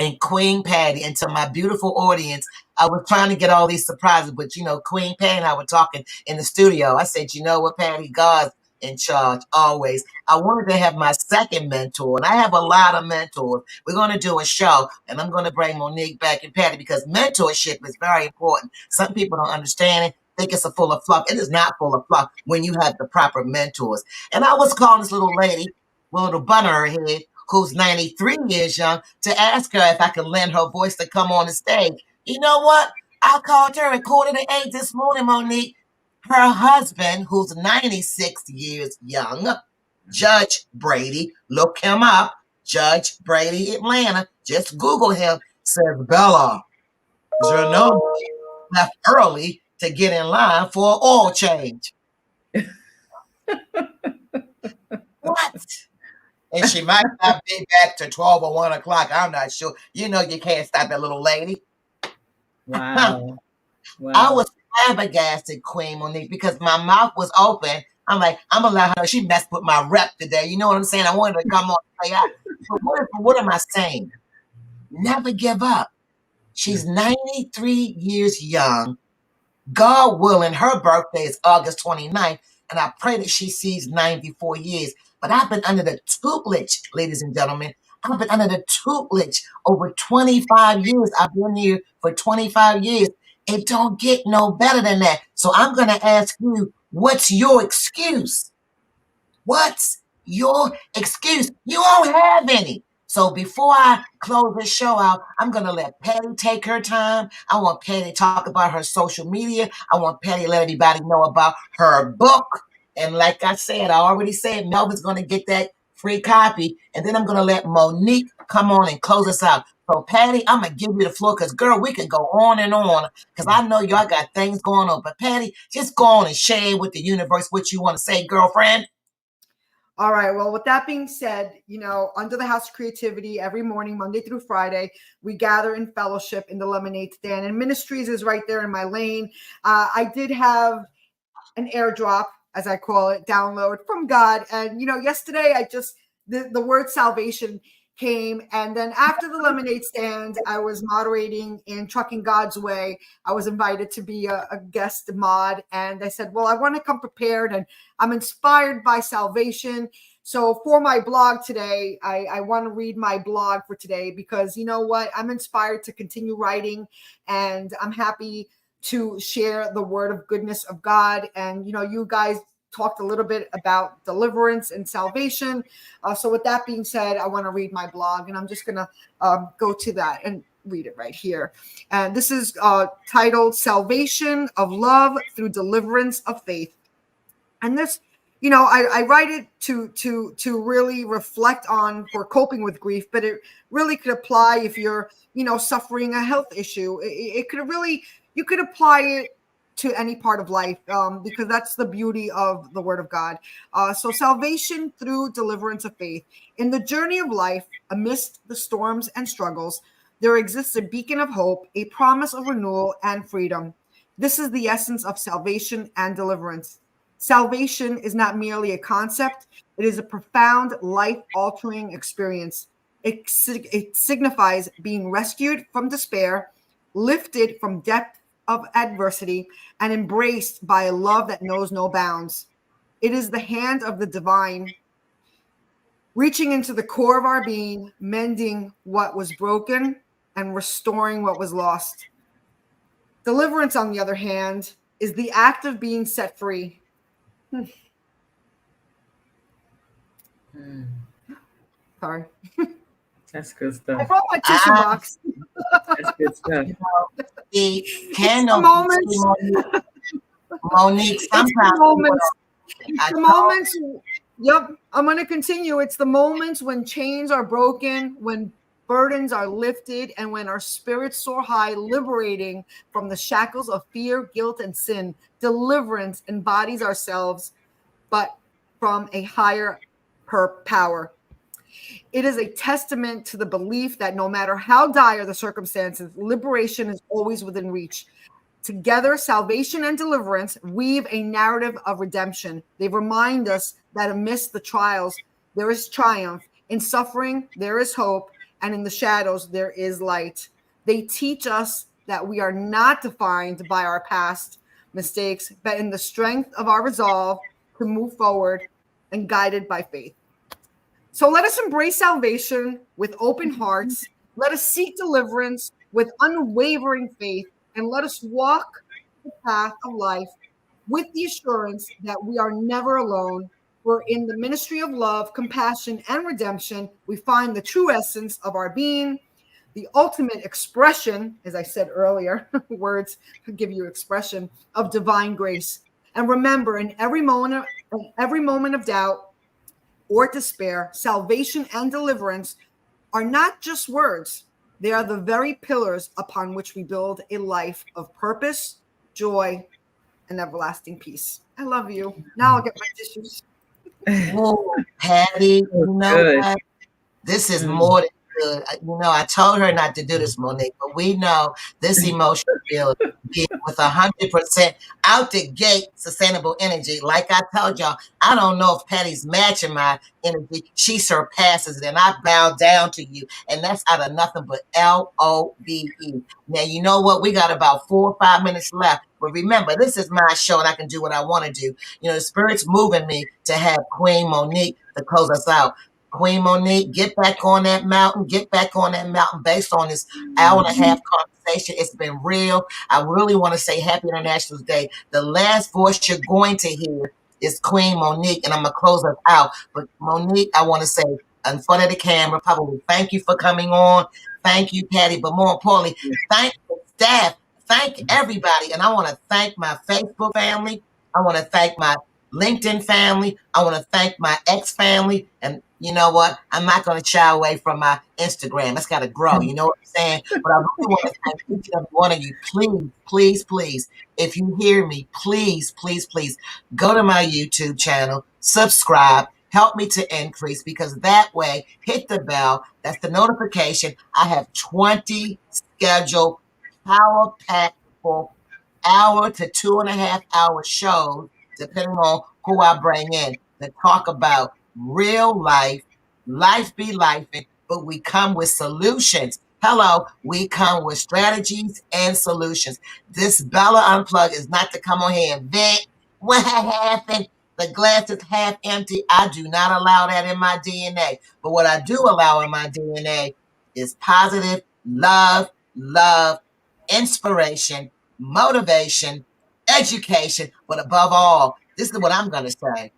and Queen Patty, and to my beautiful audience, I was trying to get all these surprises, but you know, Queen Patty and I were talking in the studio. I said, you know what, Patty, God's in charge always. I wanted to have my second mentor, and I have a lot of mentors. We're going to do a show, and I'm going to bring Monique back and Patty because mentorship is very important. Some people don't understand it. Think it's full of fluff. It is not full of fluff when you have the proper mentors. And I was calling this little lady with a little bun on her head who's 93 years young to ask her if I could lend her voice to come on the stage. You know what? I called her at 7:45 this morning, Monique. Her husband, who's 96 years young, Judge Brady, look him up, Judge Brady, Atlanta, just Google him, says, Bella, Janelle left early to get in line for an oil change. What? And she might not be back to 12 or 1 o'clock. I'm not sure. You know you can't stop that little lady.
Wow. Wow.
I was flabbergasted, Queen Monique, because my mouth was open. I'm like, I'm gonna let her know she messed with my rep today. You know what I'm saying? I wanted to come on and play out. But what am I saying? Never give up. She's 93 years young. God willing, her birthday is August 29th, and I pray that she sees 94 years. But I've been under the tutelage, ladies and gentlemen. I've been under the tutelage over 25 years. I've been here for 25 years. It don't get no better than that. So I'm going to ask you, what's your excuse? What's your excuse? You don't have any. So before I close this show out, I'm going to let Patty take her time. I want Patty to talk about her social media. I want Patty to let everybody know about her book. And like I said, I already said Melvin's going to get that free copy. And then I'm going to let Monique come on and close us out. So Patty, I'm going to give you the floor because, girl, we can go on and on because I know y'all got things going on. But Patty, just go on and share with the universe what you want to say, girlfriend.
All right. Well, with that being said, under the House of Creativity, every morning, Monday through Friday, we gather in fellowship in the lemonade stand. And Ministries is right there in my lane. I did have an airdrop, as I call it, download from God. And, yesterday the word salvation came. And then after the lemonade stand, I was moderating in Trucking God's Way. I was invited to be a guest mod. And I said, well, I want to come prepared and I'm inspired by salvation. So for my blog today, I want to read my blog for today because you know what? I'm inspired to continue writing and I'm happy to share the word of goodness of God. And, you guys talked a little bit about deliverance and salvation. So with that being said, I want to read my blog and I'm just going to go to that and read it right here. And this is titled Salvation of Love Through Deliverance of Faith. And this, I write it to really reflect on for coping with grief, but it really could apply if you're, suffering a health issue. It could really, you could apply it to any part of life because that's the beauty of the Word of God. So salvation through deliverance of faith. In the journey of life, amidst the storms and struggles, there exists a beacon of hope, a promise of renewal and freedom. This is the essence of salvation and deliverance. Salvation is not merely a concept. It is a profound, life-altering experience. It signifies being rescued from despair, lifted from depth of adversity, and embraced by a love that knows no bounds. It is the hand of the divine, reaching into the core of our being, mending what was broken and restoring what was lost. Deliverance, on the other hand, is the act of being set free. Sorry.
That's good stuff.
I brought my tissue box.
That's good stuff.
The candle, Monique,
sometimes it's the moments. Yep, I'm going to continue. It's the moments when chains are broken, when burdens are lifted, and when our spirits soar high, liberating from the shackles of fear, guilt, and sin. Deliverance embodies ourselves, but from a higher power. It is a testament to the belief that no matter how dire the circumstances, liberation is always within reach. Together, salvation and deliverance weave a narrative of redemption. They remind us that amidst the trials, there is triumph. In suffering, there is hope. And in the shadows, there is light. They teach us that we are not defined by our past mistakes, but in the strength of our resolve to move forward and guided by faith. So let us embrace salvation with open hearts. Let us seek deliverance with unwavering faith. And let us walk the path of life with the assurance that we are never alone. For in the ministry of love, compassion, and redemption, we find the true essence of our being, the ultimate expression, as I said earlier, words give you expression, of divine grace. And remember, in every moment of doubt or despair, salvation and deliverance are not just words. They are the very pillars upon which we build a life of purpose, joy, and everlasting peace. I love you. Now I'll get my tissues.
Oh, Patty,
So
you know
good.
what? This is
Mm.
more than good. I told her not to do this, Monique, but we know this emotional build with 100% out the gate sustainable energy. Like I told y'all, I don't know if Patty's matching my energy. She surpasses it, and I bow down to you. And that's out of nothing but LOVE. Now, you know what? We got about 4 or 5 minutes left. But remember, this is my show, and I can do what I want to do. The Spirit's moving me to have Queen Monique to close us out. Queen Monique, get back on that mountain. Get back on that mountain based on this hour and a half conversation. It's been real. I really want to say Happy International Day. The last voice you're going to hear is Queen Monique, and I'm going to close us out. But Monique, I want to say in front of the camera, probably thank you for coming on. Thank you, Patty. But more importantly, thank the staff. Thank everybody. And I want to thank my Facebook family. I want to thank my LinkedIn family. I want to thank my ex family. And you know what? I'm not going to shy away from my Instagram. It's got to grow. You know what I'm saying? But I really want to thank each and every one of you. Please, please, please, if you hear me, please, please, please go to my YouTube channel, subscribe, help me to increase, because that way, hit the bell. That's the notification. I have 20 scheduled power packed for hour to 2.5 hour shows, depending on who I bring in, to talk about real life. Life be life, but we come with solutions. Hello, we come with strategies and solutions. This Bella Unplug is not to come on here and vent. What happened? The glass is half empty. I do not allow that in my DNA. But what I do allow in my DNA is positive love, inspiration, motivation, education, but above all, this is what I'm going to say.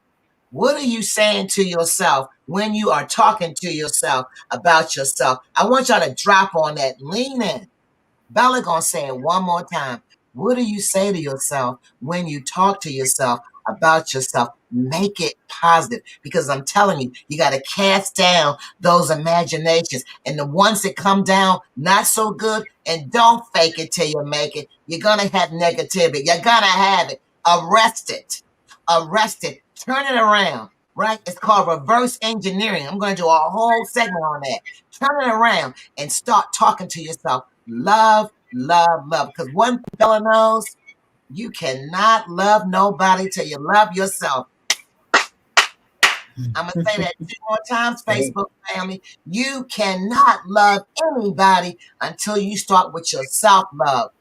What are you saying to yourself when you are talking to yourself about yourself? I want y'all to drop on that. Lean in. Bella gonna say it one more time. What do you say to yourself when you talk to yourself about yourself? Make it positive, because I'm telling you, you got to cast down those imaginations, and the ones that come down not so good. And don't fake it till you make it. You're gonna have negativity. You're gonna have it. Arrest it. Arrest it. Turn it around. Right? It's called reverse engineering. I'm going to do a whole segment on that. Turn it around and start talking to yourself. Love. Because one thing Bella knows, you cannot love nobody till you love yourself. I'm going to say that 2 more times, Facebook family. You cannot love anybody until you start with your self-love.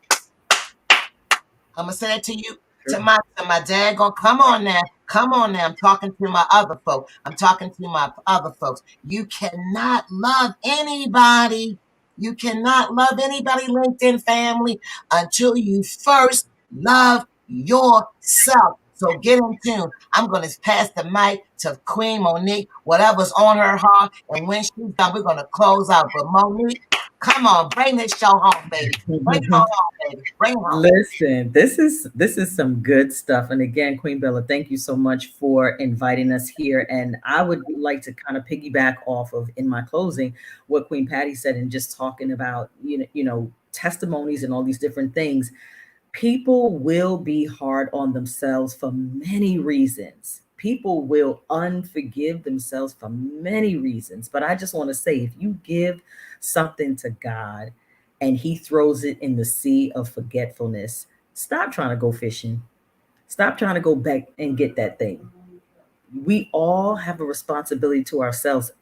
I'm going to say that to you, to my dad. Come on now. Come on now. I'm talking to my other folks. I'm talking to my other folks. You cannot love anybody. You cannot love anybody, LinkedIn family, until you first love yourself. So get in tune. I'm going to pass the mic to Queen Monique, whatever's on her heart. And when she's done, we're going to close out. But Monique, come on, bring this show home, baby. Bring it on home, baby. Bring it home.
Listen, this is some good stuff. And again, Queen Bella, thank you so much for inviting us here. And I would like to kind of piggyback off of, in my closing, what Queen Patty said, and just talking about testimonies and all these different things. People will be hard on themselves for many reasons. People will unforgive themselves for many reasons. But I just want to say, if you give something to God and he throws it in the sea of forgetfulness, stop trying to go fishing. Stop trying to go back and get that thing. We all have a responsibility to ourselves,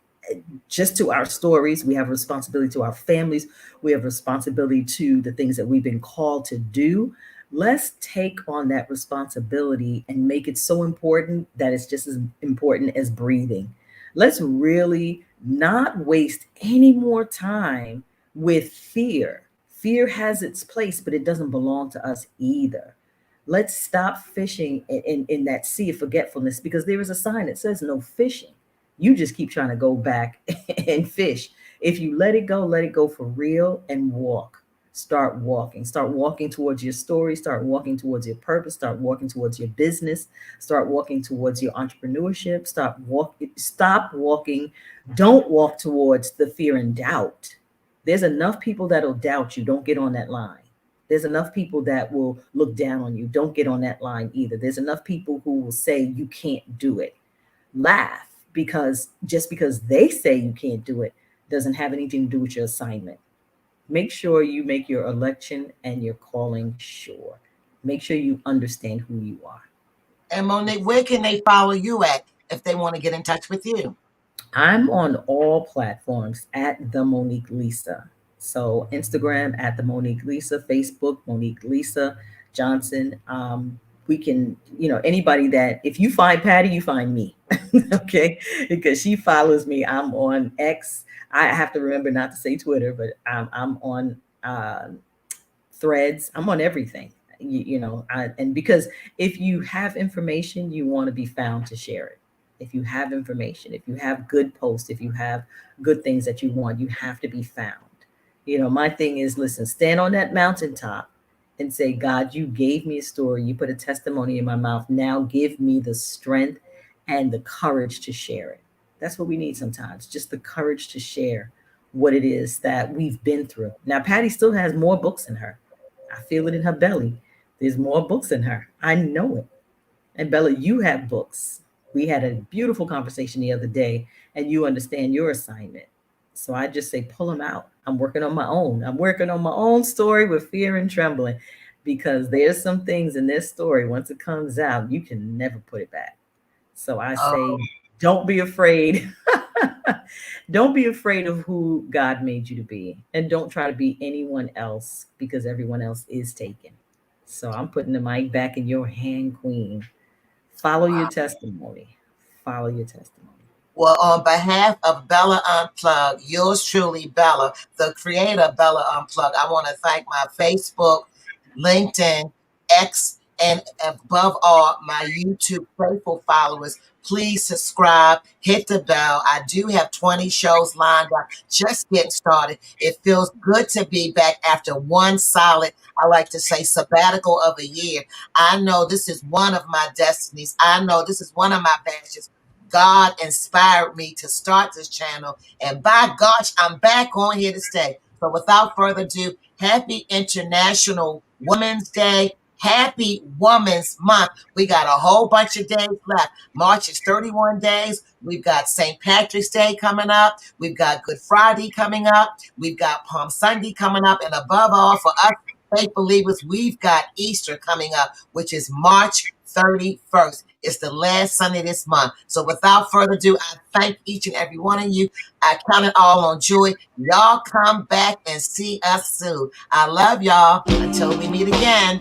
just to our stories. We have a responsibility to our families. We have a responsibility to the things that we've been called to do. Let's take on that responsibility and make it so important that it's just as important as breathing. Let's really not waste any more time with fear. Fear has its place, but it doesn't belong to us either. Let's stop fishing in that sea of forgetfulness, because there is a sign that says no fishing. You just keep trying to go back and fish. If you let it go for real and walk. Start walking towards your story, start walking towards your purpose, start walking towards your business, start walking towards your entrepreneurship, stop walking, don't walk towards the fear and doubt. There's enough people that'll doubt you. Don't get on that line. There's enough people that will look down on you. Don't get on that line either. There's enough people who will say you can't do it. Laugh, because just because they say you can't do it doesn't have anything to do with your assignment. Make sure you make your election and your calling sure. Make sure you understand who you are.
And Monique, where can they follow you at if they want to get in touch with you?
I'm on all platforms at the Monique Lisa. So Instagram at the Monique Lisa, Facebook Monique Lisa Johnson. We can, anybody that, if you find Patty, you find me. Okay, because she follows me. I'm on X. I have to remember not to say Twitter, but I'm on Threads. I'm on everything. And because if you have information, you want to be found to share it. If you have information, if you have good posts, if you have good things that you want, you have to be found. My thing is, listen, stand on that mountaintop and say, God, you gave me a story. You put a testimony in my mouth. Now give me the strength and the courage to share it. That's what we need sometimes, just the courage to share what it is that we've been through. Now, Patty still has more books in her. I feel it in her belly. There's more books in her. I know it. And Bella, you have books. We had a beautiful conversation the other day, and you understand your assignment. So I just say, pull them out. I'm working on my own. I'm working on my own story with fear and trembling, because there's some things in this story, once it comes out, you can never put it back. So I say, don't be afraid. Don't be afraid of who God made you to be. And don't try to be anyone else, because everyone else is taken. So I'm putting the mic back in your hand, Queen. Follow your testimony. Follow your testimony.
Well, on behalf of Bella Unplugged, yours truly, Bella, the creator of Bella Unplugged, I want to thank my Facebook, LinkedIn, X, and above all, my YouTube faithful followers. Please subscribe, hit the bell. I do have 20 shows lined up, just getting started. It feels good to be back after one solid, I like to say, sabbatical of a year. I know this is one of my destinies. I know this is one of my passions. God inspired me to start this channel, and by gosh, I'm back on here to stay. So without further ado, happy International Women's Day. Happy Women's Month. We got a whole bunch of days left. March is 31 days. We've got St. Patrick's Day coming up. We've got Good Friday coming up. We've got Palm Sunday coming up. And above all, for us faith believers, we've got Easter coming up, which is March 31st. It's the last Sunday this month. So without further ado, I thank each and every one of you. I count it all on joy. Y'all come back and see us soon. I love y'all. Until we meet again.